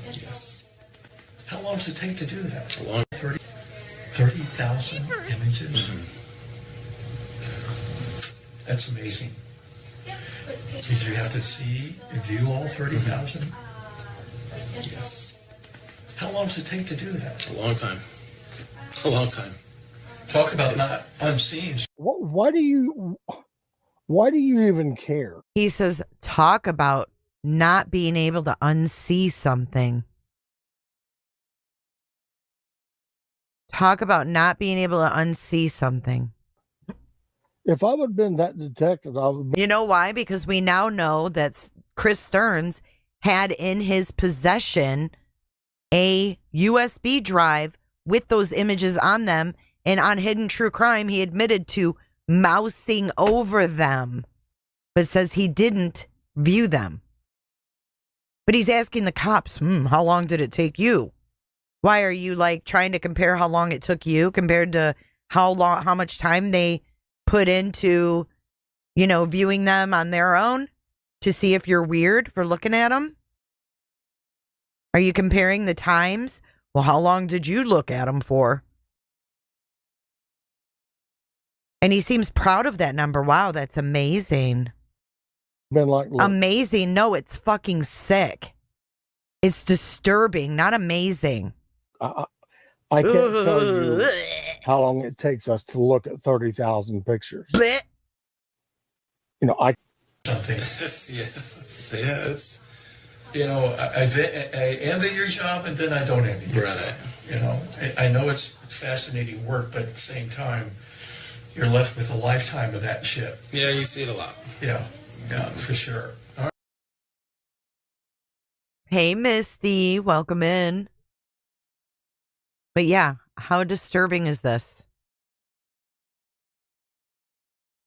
Yes. How long does it take to do that? 30,000 images? That's amazing. Did you have to view all 30,000? Yes. How long does it take to do that? A long time. A long time. Talk about not unseen. Why do you even care? He says, talk about not being able to unsee something. Talk about not being able to unsee something. If I would have been that detective, I would. You know why? Because we now know that Chris Stearns had in his possession a USB drive with those images on them. And on Hidden True Crime, he admitted to mousing over them, but says he didn't view them. But he's asking the cops, how long did it take you? Why are you like trying to compare how long it took you compared to how much time they put into, viewing them on their own to see if you're weird for looking at them? Are you comparing the times? Well, how long did you look at them for? And he seems proud of that number. Wow, that's amazing. Been like, look, amazing. No, it's fucking sick. It's disturbing, not amazing. I can't tell you how long it takes us to look at 30,000 pictures. Blech. Something. yeah, it's, I envy your job and then I don't envy your job. I know it's fascinating work, but at the same time, you're left with a lifetime of that shit. Yeah, you see it a lot. Yeah, for sure. All right. Hey, Misty, welcome in. But yeah, how disturbing is this?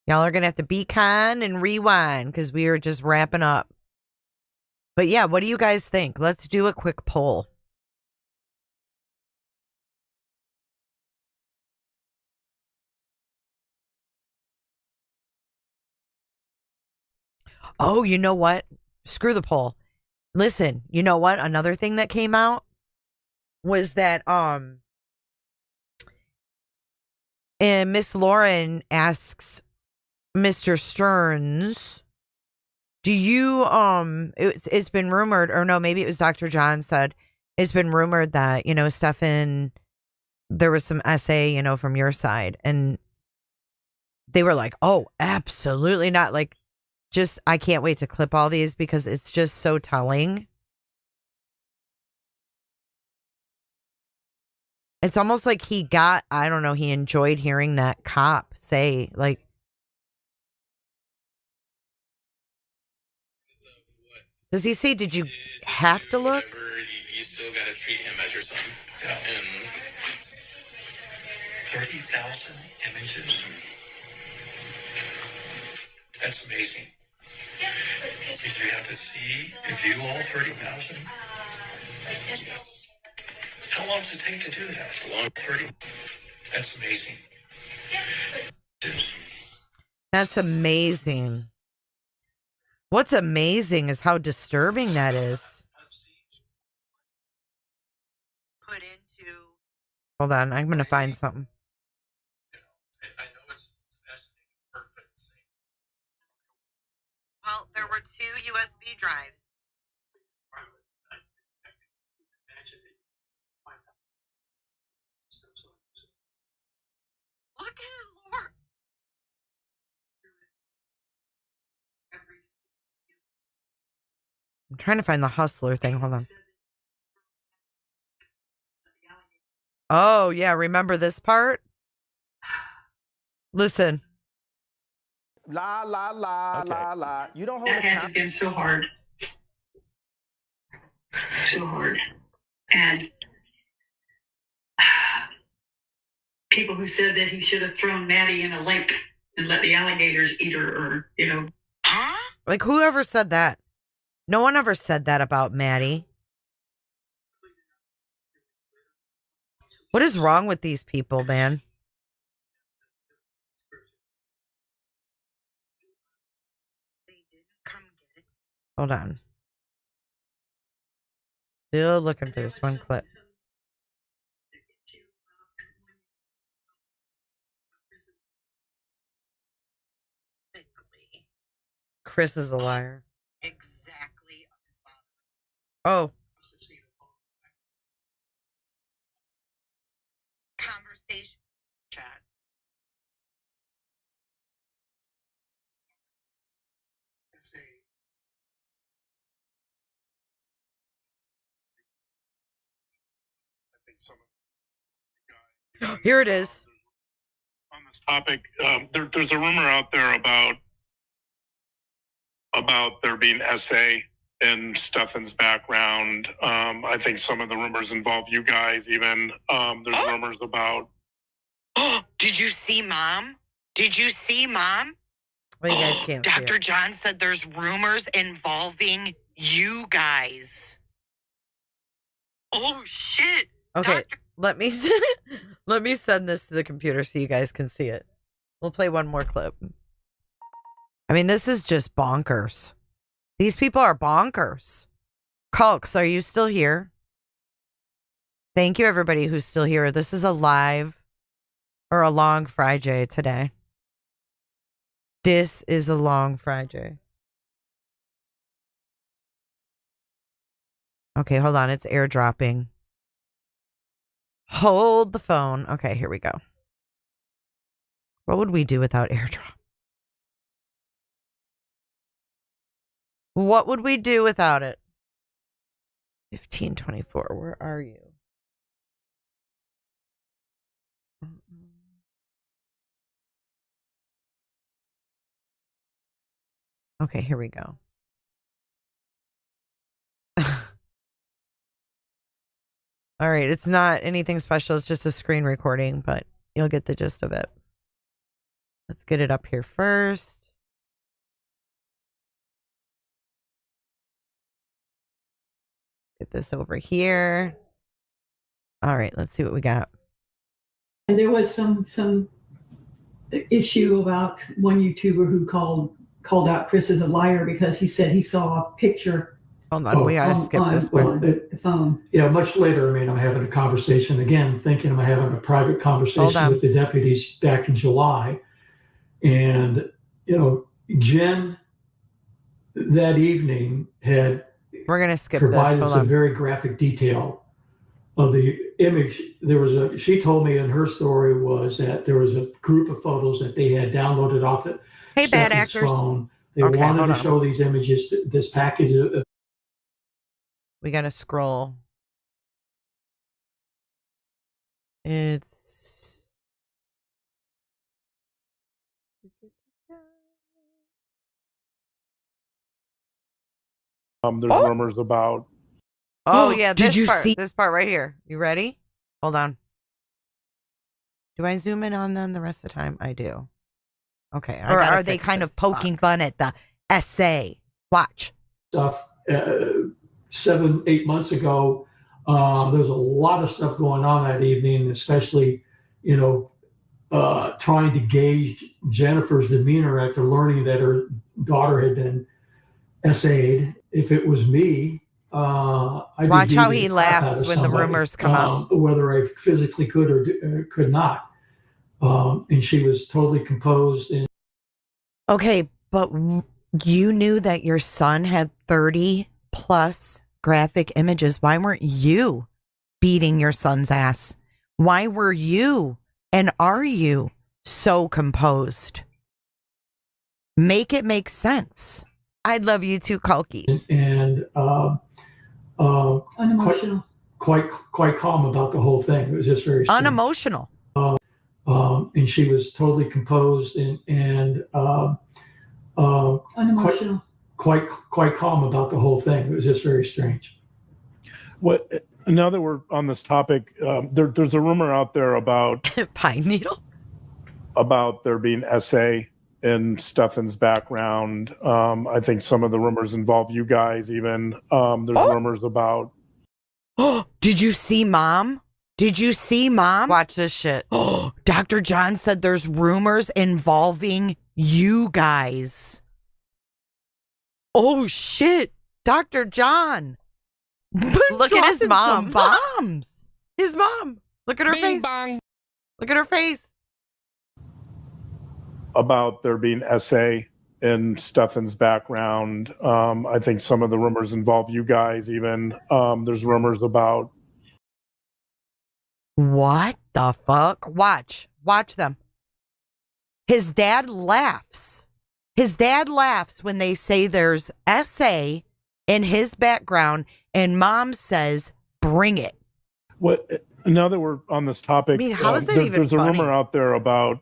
Y'all are going to have to be kind and rewind because we are just wrapping up. But yeah, what do you guys think? Let's do a quick poll. Oh, you know what? Screw the poll. Listen, you know what? Another thing that came out was that and Miss Lauren asks Mr. Sterns, do you it's been rumored, or no, maybe it was Dr. John said, it's been rumored that, you know, Stephan, there was some essay, you know, from your side, and they were like, oh, absolutely not. Like, just, I can't wait to clip all these because it's just so telling. It's almost like he got, I don't know, he enjoyed hearing that cop say, like, does he say, did you have to look? You still got to treat him as your son. Yeah. And 30,000 images. That's amazing. Did you have to view all 30,000? Yes. How long does it take to do that? Long 30. That's amazing. That's amazing. What's amazing is how disturbing that is. Put into. Hold on, I'm going to find something. I know it's fascinating work, but it's Well, there were 2 USB drives. Look at it, Lord. I'm trying to find the hustler thing. Hold on. Oh, yeah. Remember this part? Listen. La la la Okay. la la. You don't hold That a had to have been so hard. So hard. And people who said that he should have thrown Maddie in a lake and let the alligators eat her, or, you know. Huh? Like, whoever said that? No one ever said that about Maddie. What is wrong with these people, man? Hold on. Still looking for this one clip. Chris is a liar. Exactly. Oh. Conversation chat. Here it is. On this topic, there's a rumor out there about there being essay in Stephan's background. I think some of the rumors involve you guys even. There's rumors about... Did you see Mom? Did you see Mom? Well, you guys can't see Dr. it. John said there's rumors involving you guys. Oh, shit. Okay, let me send this to the computer so you guys can see it. We'll play one more clip. I mean, this is just bonkers. These people are bonkers. Culks, are you still here? Thank you, everybody who's still here. This is a live or a long Friday today. This is a long Friday. Okay, hold on. It's airdropping. Hold the phone. Okay, here we go. What would we do without airdrop? What would we do without it? 1524. Where are you? Okay, here we go. All right, it's not anything special. It's just a screen recording, but you'll get the gist of it. Let's get it up here first. Get this over here. All right, let's see what we got. And there was some issue about one YouTuber who called called out Chris as a liar because he said he saw a picture Hold on, we gotta skip this one. on the phone. Yeah, much later, I mean, I'm having a conversation again, thinking I'm having a private conversation with the deputies back in July. And, Jen that evening had We're gonna skip provided this. some very graphic detail of the image. She told me in her story was that there was a group of photos that they had downloaded off it. Hey, bad Stephan's actors. phone. They wanted to show these images, this package of. We gotta scroll. It's there's rumors about. Oh yeah, this part right here. You ready? Hold on. Do I zoom in on them the rest of the time? I do. Okay. Or are they kind of poking fun at the essay? Watch. Stuff 7-8 months ago. There was a lot of stuff going on that evening, especially, trying to gauge Jennifer's demeanor after learning that her daughter had been essayed. If it was me, I'd watch how he laughs when the rumors come up. Whether I physically could or could not. And she was totally composed. Okay, but you knew that your son had 30 plus graphic images. Why weren't you beating your son's ass? Why were you and are you so composed? Make it make sense. I love you too, Kalkis. And unemotional. Quite calm about the whole thing. It was just very strange. Unemotional. And she was totally composed and unemotional. Quite calm about the whole thing. It was just very strange. What? Now that we're on this topic, there's a rumor out there about Pine Needle, about there being essay in Stephan's background. I think some of the rumors involve you guys. Even there's rumors about. Did you see Mom? Did you see Mom? Watch this shit. Dr. John said there's rumors involving you guys. Oh shit, Dr. John. Look at his mom. Bombs. His mom. Look at her face. Bang. Look at her face. About there being essay in Stephan's background. I think some of the rumors involve you guys. Even there's rumors about. What the fuck? Watch them. His dad laughs. His dad laughs when they say there's essay in his background and Mom says, bring it. What? Now that we're on this topic, I mean, how is that even there's funny? A rumor out there about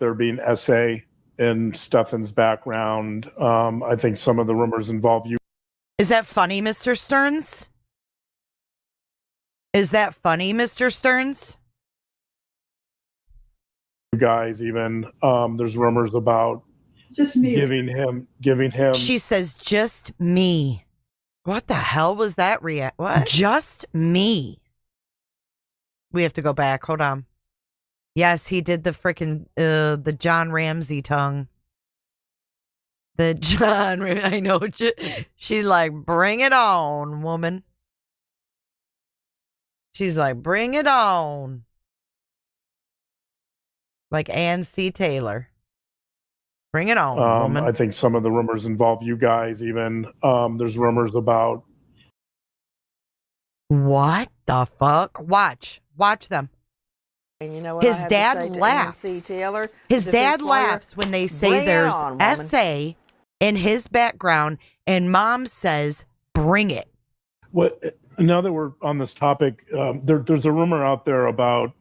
there being essay in Stephan's background. I think some of the rumors involve you. Is that funny, Mr. Sterns? Is that funny, Mr. Sterns? You guys, even there's rumors about just me giving him. She says, just me. What the hell was that What? Just me. We have to go back. Hold on. Yes, he did the freaking the John Ramsey tongue. The John, I know. She's like, bring it on, woman. She's like, bring it on. Like Ann C. Taylor. Bring it on, woman. I think some of the rumors involve you guys. Even there's rumors about. What the fuck? Watch them. And you know what his dad laughs. His dad laughs when they say there's essay in his background and Mom says, bring it. What? Now that we're on this topic, there's a rumor out there about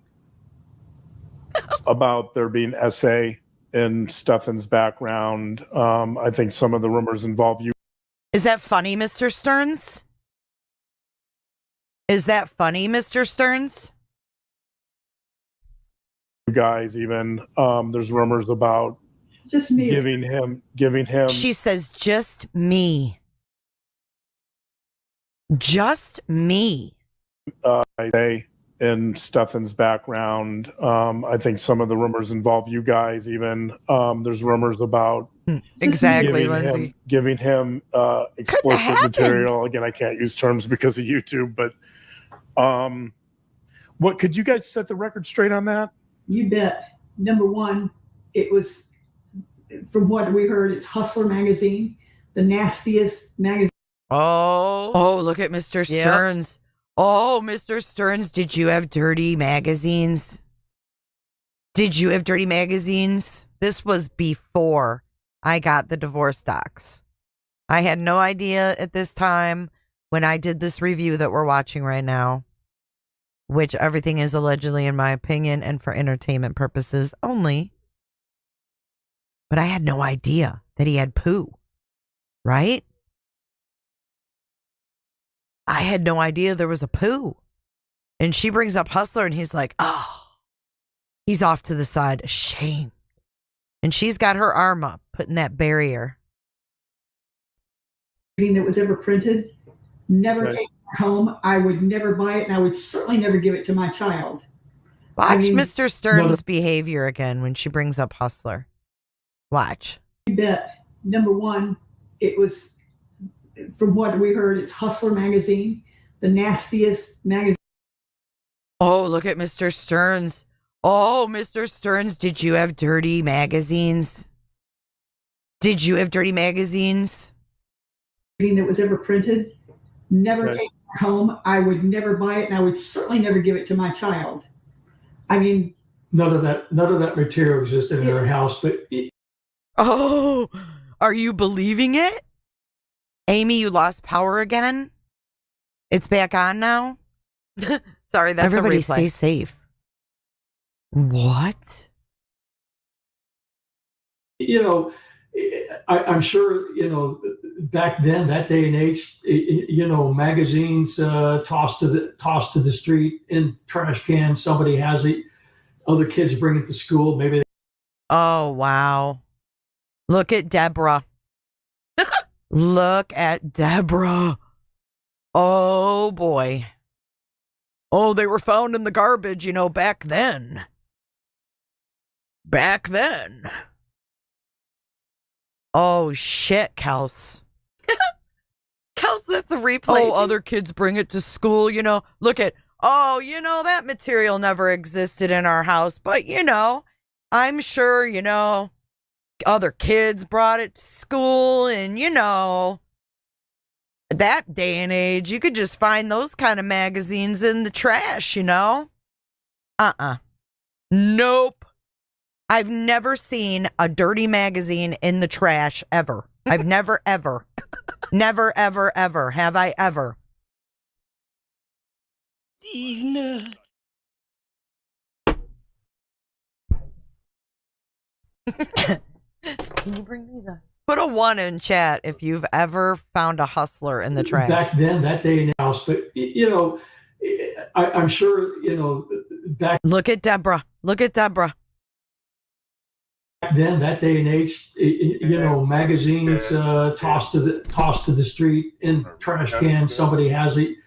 there being essay in Stephan's background. I think some of the rumors involve you. Is that funny, Mr. Sterns? Is that funny, Mr. Sterns? You guys, even there's rumors about just me giving him. She says, just me. Just me. I say in Stefan's background. I think some of the rumors involve you guys even. There's rumors about exactly, Lindsay. Giving him explicit material. Again, I can't use terms because of YouTube, but what could you guys set the record straight on that? You bet. Number one, it was, from what we heard, it's Hustler magazine, the nastiest magazine. Oh, look at Mr. Sterns. Oh, Mr. Sterns, did you have dirty magazines? Did you have dirty magazines? This was before I got the divorce docs. I had no idea at this time when I did this review that we're watching right now, which everything is allegedly, in my opinion, and for entertainment purposes only. But I had no idea that he had poo, right? I had no idea there was a poo. And she brings up Hustler and he's like, oh, he's off to the side, ashamed. And she's got her arm up, putting that barrier. That was ever printed, never came home. I would never buy it, and I would certainly never give it to my child. Watch Mr. Sterns' behavior again when she brings up Hustler. Watch. You bet. Number one, it was, from what we heard, it's Hustler magazine, the nastiest magazine. Oh, look at Mr. Sterns. Oh, Mr. Sterns, did you have dirty magazines? Did you have dirty magazines? That was ever printed, never came home. I would never buy it, and I would certainly never give it to my child. I mean, none of that material existed in their house, but oh, are you believing it? Amy, you lost power again? It's back on now? Sorry, that's everybody a replay. Stay safe. What? You know, I'm sure, you know, back then, that day and age, you know, magazines tossed to the street in trash cans. Somebody has it. Other kids bring it to school. Maybe. Oh, wow. Look at Deborah. Look at Deborah. Oh, boy. Oh, they were found in the garbage, you know, back then. Back then. Oh, shit, Kels. Kels, that's a replay. Oh, other kids bring it to school, you know. Look at, oh, you know, that material never existed in our house. But, you know, I'm sure, you know, other kids brought it to school. And, you know, that day and age, you could just find those kind of magazines in the trash, you know. Nope. I've never seen a dirty magazine in the trash ever. I've never, ever. Never, ever, ever. Have I ever? These nuts. Can you bring me the... Put a 1 in chat if you've ever found a Hustler in the trash. Back then, that day in the house. But, you know, I'm sure, you know, back... Look at Deborah. Look at Deborah. Back then, that day and age, you know, magazines tossed to the street in trash cans. Somebody has it.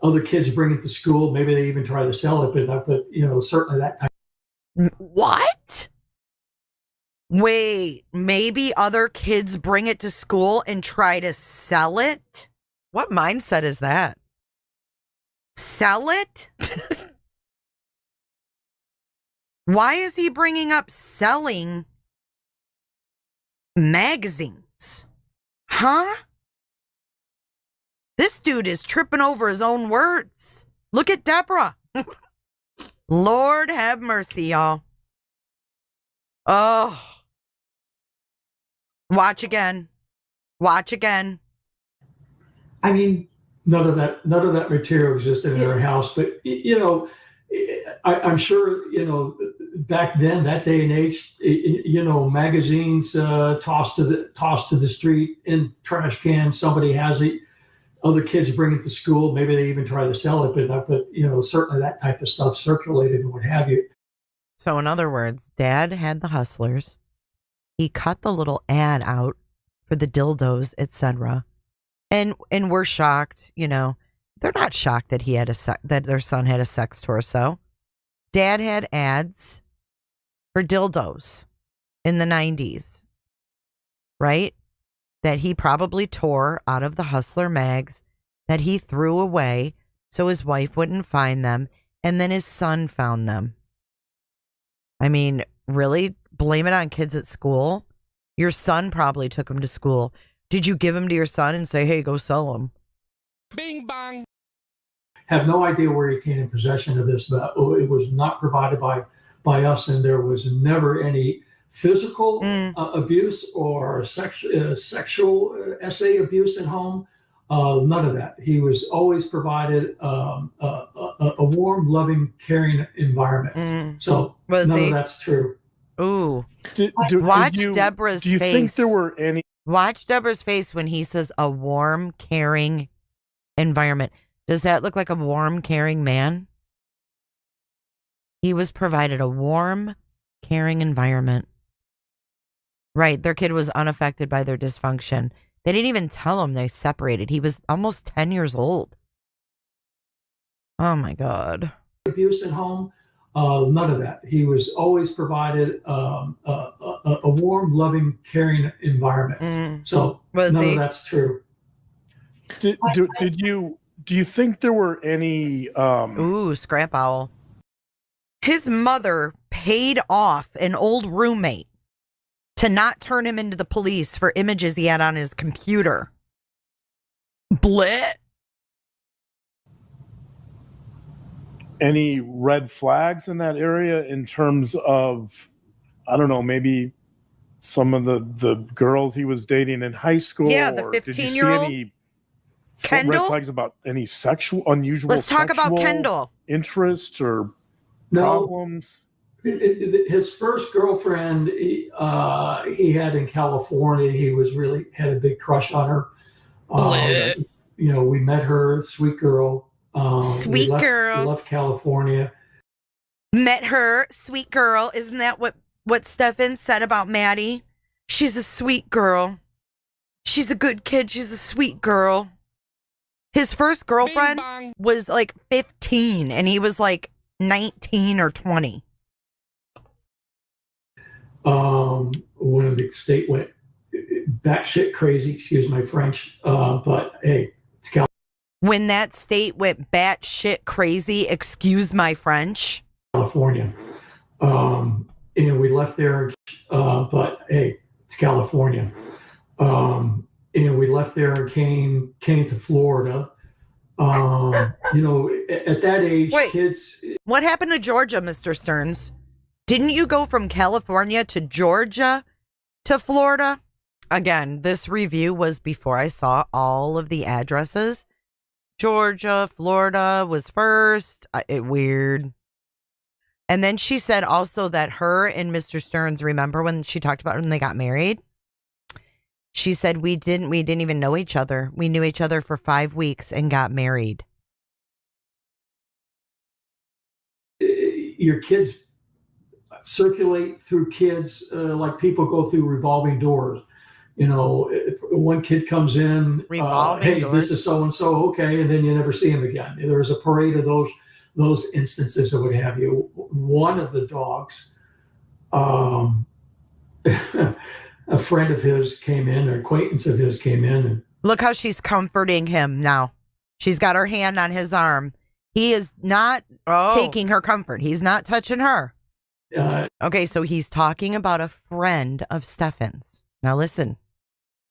Other kids bring it to school. Maybe they even try to sell it, but you know, certainly that type. What? Wait, maybe other kids bring it to school and try to sell it? What mindset is that? Sell it? Why is he bringing up selling magazines? Huh? This dude is tripping over his own words. Look at Deborah. Lord have mercy, y'all. Oh. Watch again. Watch again. I mean, none of that material existed in their house, but you know, I'm sure, you know, back then, that day and age, you know, magazines tossed to the street in trash cans. Somebody has it. Other kids bring it to school. Maybe they even try to sell it, but you know, certainly that type of stuff circulated and what have you. So in other words, Dad had the Hustlers. He cut the little ad out for the dildos, etc. And we're shocked, you know. they're not shocked that that their son had a sex torso. Dad had ads for dildos in the 90s, right? That he probably tore out of the Hustler mags, that he threw away so his wife wouldn't find them, and then his son found them. I mean, really? Blame it on kids at school? Your son probably took them to school. Did you give them to your son and say, hey, go sell them? Bing bang. Have no idea where he came in possession of this, but it was not provided by us, and there was never any physical abuse or sexual SA abuse at home. None of that. He was always provided a warm, loving, caring environment. So none of that's true. Ooh. Watch Deborah's face. Do you think there were any? Watch Deborah's face when he says a warm, caring environment. Does that look like a warm, caring man? He was provided a warm, caring environment. Right. Their kid was unaffected by their dysfunction. They didn't even tell him they separated. He was almost 10 years old. Oh, my God. Abuse at home. None of that. He was always provided a warm, loving, caring environment. So none of that's true. Do you think there were any? Ooh, scrap owl. His mother paid off an old roommate to not turn him into the police for images he had on his computer. Blit. Any red flags in that area in terms of, I don't know, maybe some of the girls he was dating in high school? Yeah, the 15-year-old. Did you see any Kendall? red flags about any unusual Let's talk about Kendall. Interests or problems? His first girlfriend he had in California, he was really had a big crush on her. We met her, sweet girl. Sweet girl. We left California. Met her, sweet girl. Isn't that what Stephan said about Maddie? She's a sweet girl. She's a good kid. She's a sweet girl. His first girlfriend was like 15 and he was like 19 or 20. When the state went batshit crazy, excuse my French, but hey, it's California. When that state went batshit crazy, excuse my French. California. And we left there, but hey, it's California. And we left there and came to Florida. At that age, kids. What happened to Georgia, Mr. Sterns? Didn't you go from California to Georgia to Florida? Again, this review was before I saw all of the addresses. Georgia, Florida was first. Weird. And then she said also that her and Mr. Sterns, remember when she talked about when they got married? She said we didn't even know each other. We knew each other for 5 weeks and got married. Your kids circulate through kids like people go through revolving doors. One kid comes in, hey, this is so-and-so, okay, and then you never see him again. There's a parade of those instances or what have you. One of the dogs, a friend of his came in, an acquaintance of his came in. And look how she's comforting him now. She's got her hand on his arm. He is not taking her comfort. He's not touching her. Okay, so he's talking about a friend of Stephan's. Now listen.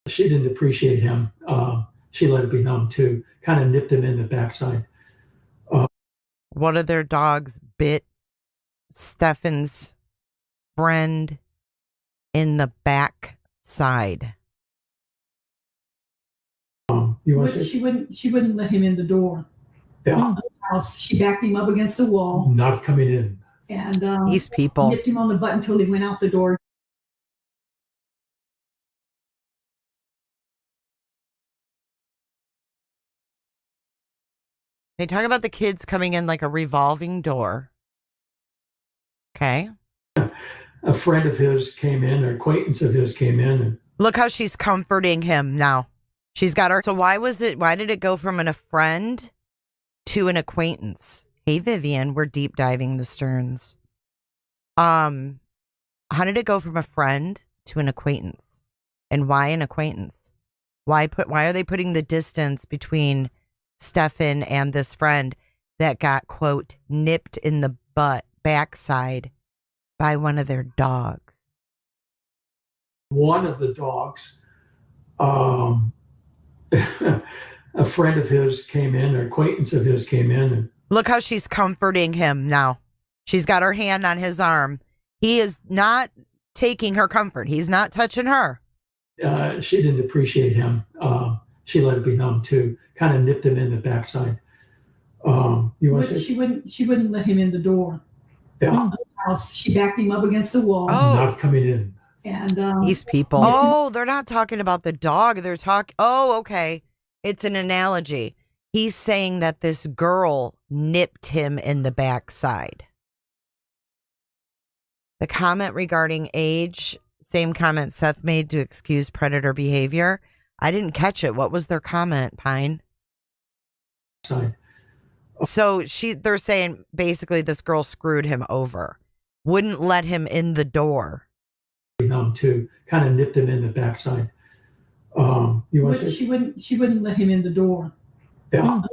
She didn't appreciate him. She let it be known too. Kind of nipped him in the backside. One of their dogs bit Stephan's friend in the backside. She wouldn't let him in the door. Yeah. She backed him up against the wall. Not coming in. And these people nipped him on the butt until he went out the door. They talk about the kids coming in like a revolving door. Okay. A friend of his came in, an acquaintance of his came in. And look how she's comforting him now. She's got her. So why did it go from a friend to an acquaintance. Hey, Vivian, we're deep diving the Sterns. How did it go from a friend to an acquaintance? And why an acquaintance? Why are they putting the distance between Stephan and this friend that got, quote, nipped in the backside by one of their dogs? One of the dogs, a friend of his came in, an acquaintance of his came in. And look how she's comforting him now. She's got her hand on his arm. He is not taking her comfort. He's not touching her. She didn't appreciate him. She let it be known too. Kind of nipped him in the backside. She wouldn't let him in the door. Yeah. She backed him up against the wall. Oh. Not coming in. And these people. Oh, they're not talking about the dog. They're talking. Oh, okay. It's an analogy. He's saying that this girl nipped him in the backside. The comment regarding age, same comment Seth made to excuse predator behavior. I didn't catch it. What was their comment, Pine? Side. So they're saying basically this girl screwed him over. Wouldn't let him in the door. Known too. Kind of nipped him in the backside. She wouldn't let him in the door. Yeah.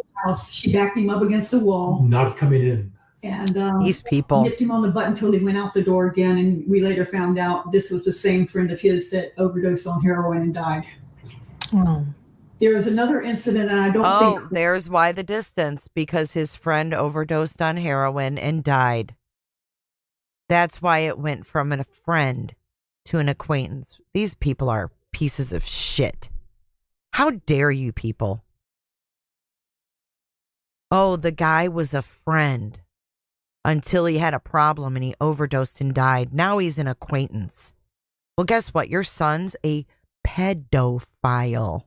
She backed him up against the wall. Not coming in. And these people nipped him on the butt until he went out the door again. And we later found out this was the same friend of his that overdosed on heroin and died. Oh. There was another incident, and I don't think. Oh, there's why the distance, because his friend overdosed on heroin and died. That's why it went from a friend to an acquaintance. These people are pieces of shit. How dare you people? Oh, the guy was a friend until he had a problem and he overdosed and died. Now he's an acquaintance. Well, guess what? Your son's a pedophile.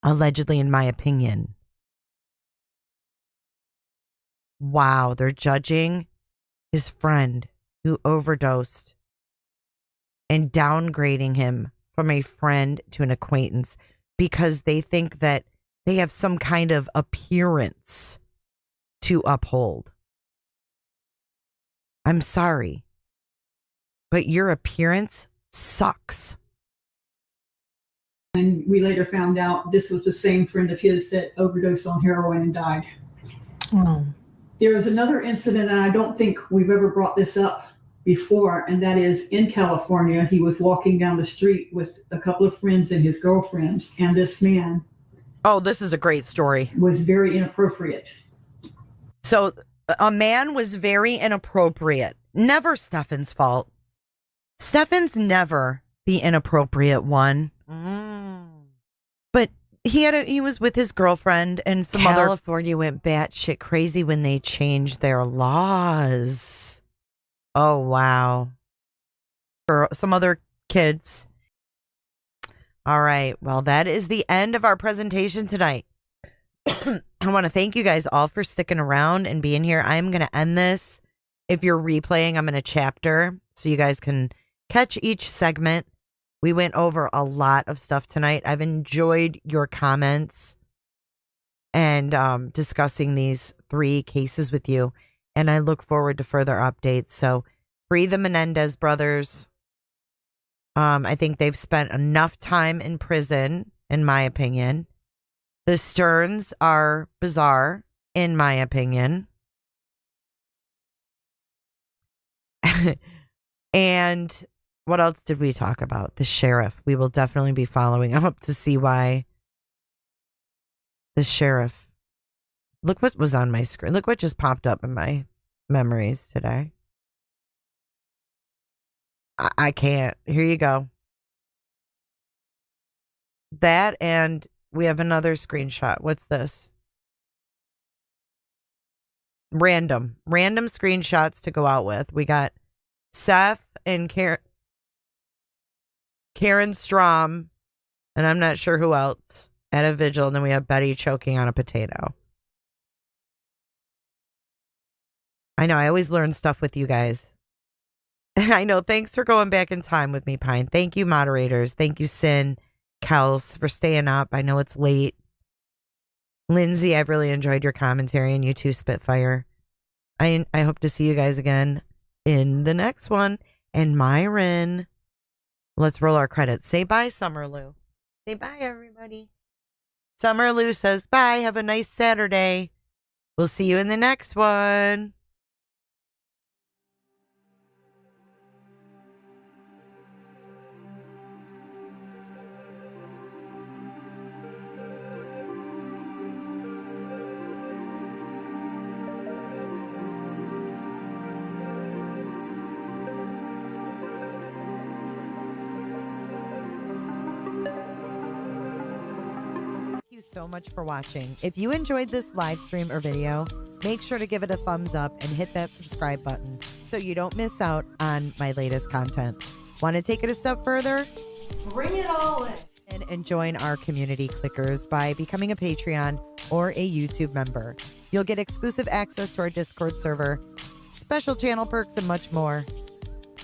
Allegedly, in my opinion. Wow, they're judging his friend who overdosed and downgrading him from a friend to an acquaintance because they think that they have some kind of appearance to uphold. I'm sorry, but your appearance sucks. And we later found out this was the same friend of his that overdosed on heroin and died. Oh. There was another incident, and I don't think we've ever brought this up before, and that is in California. He was walking down the street with a couple of friends and his girlfriend, and this man. Oh, this is a great story. Was very inappropriate. So a man was very inappropriate. Never Stephan's fault. Stephan's never the inappropriate one. But he was with his girlfriend and some California went batshit crazy when they changed their laws. Oh, wow. For some other kids. All right. Well, that is the end of our presentation tonight. I want to thank you guys all for sticking around and being here. I'm going to end this. If you're replaying, I'm in a chapter so you guys can catch each segment. We went over a lot of stuff tonight. I've enjoyed your comments and discussing these 3 cases with you. And I look forward to further updates. So free the Menendez brothers. I think they've spent enough time in prison, in my opinion. The Sterns are bizarre, in my opinion. And what else did we talk about? The sheriff. We will definitely be following up to see why the sheriff. Look what was on my screen. Look what just popped up in my memories today. I can't. Here you go. That, and we have another screenshot. What's this? Random screenshots to go out with. We got Seth and Karen Strom, and I'm not sure who else, at a vigil. And then we have Betty choking on a potato. I know, I always learn stuff with you guys. I know, thanks for going back in time with me, Pine. Thank you, moderators. Thank you, Sin, Kels, for staying up. I know it's late. Lindsay, I've really enjoyed your commentary, and you too, Spitfire. I hope to see you guys again in the next one. And Myron, let's roll our credits. Say bye, Summer Lou. Say bye, everybody. Summer Lou says bye. Have a nice Saturday. We'll see you in the next one. So much for watching. If you enjoyed this live stream or video, make sure to give it a thumbs up and hit that subscribe button so you don't miss out on my latest content. Want to take it a step further? Bring it all in. And join our community clickers by becoming a Patreon or a YouTube member. You'll get exclusive access to our Discord server, special channel perks, and much more.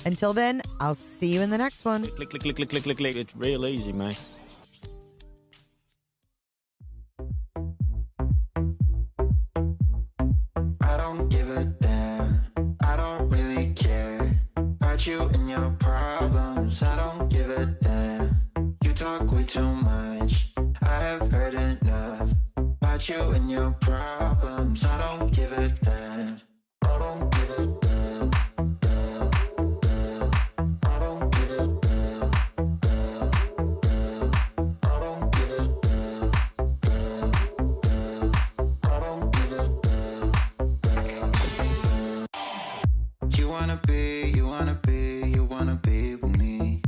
Until then, I'll see you in the next one. Click, click, click, click, click, click, click. It's real easy, man. I don't give a damn. I don't really care about you and your problems. I don't give a damn. You talk way too much. I have heard enough about you and your problems. I don't give a damn. I don't give a damn. I don't give a damn. I don't give a damn. I don't give a damn. You wanna be with me.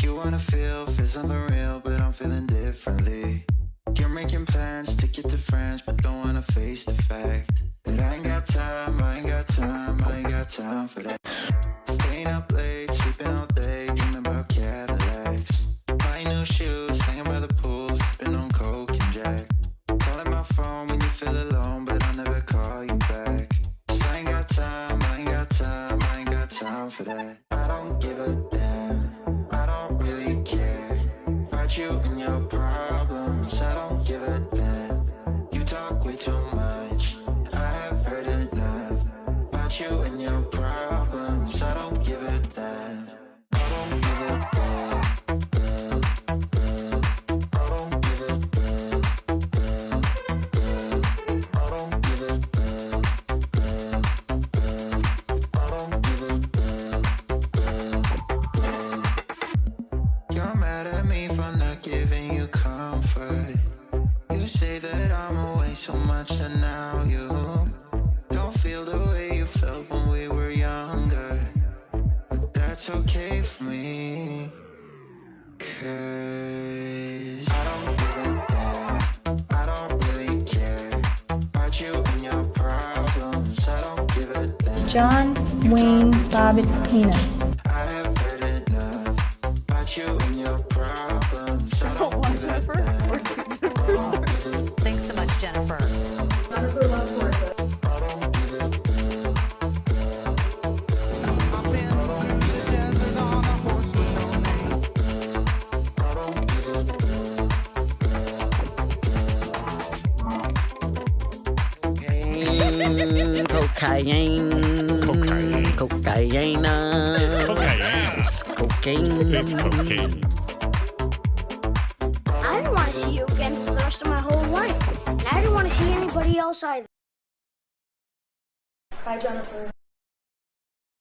You wanna feel something real, but I'm feeling differently. You're making plans to get to France, but don't wanna face the fact that I ain't got time, I ain't got time, I ain't got time for that. Staying up late, sleeping all day, dreaming about Cadillacs. Buying new shoes, hanging by the pool, sipping on Coke and Jack. Calling my phone when you feel alone, but I'll never call you back. 'Cause I ain't got time, I ain't got time, I ain't got time for that. I don't give a damn, I don't really care about you and your problems. I don't give a damn. You talk way too much. I have heard enough about you and your problems. I don't give a damn. I don't give a damn. I don't give a damn. I don't give a damn. I don't give a damn. You're mad at me for not giving you comfort. You say that I'm away so much, and now you don't feel the way you felt when we were younger. But that's okay for me, 'cause I don't give a damn. I don't really care about you and your problems. I don't give a damn. John Wayne Bobbitt's penis. I have heard enough about you and your problems. I don't give a damn. Thanks so much, Jennifer. Jennifer loves horses. I don't give a damn. I've been through the desert on a horse with no name. I don't give a damn. Cocaine. Cocaine. Cocaine. Cocaine. It's cocaine. It's cocaine. I didn't want to see you again for the rest of my whole life. And I didn't want to see anybody else either. Bye, Jennifer.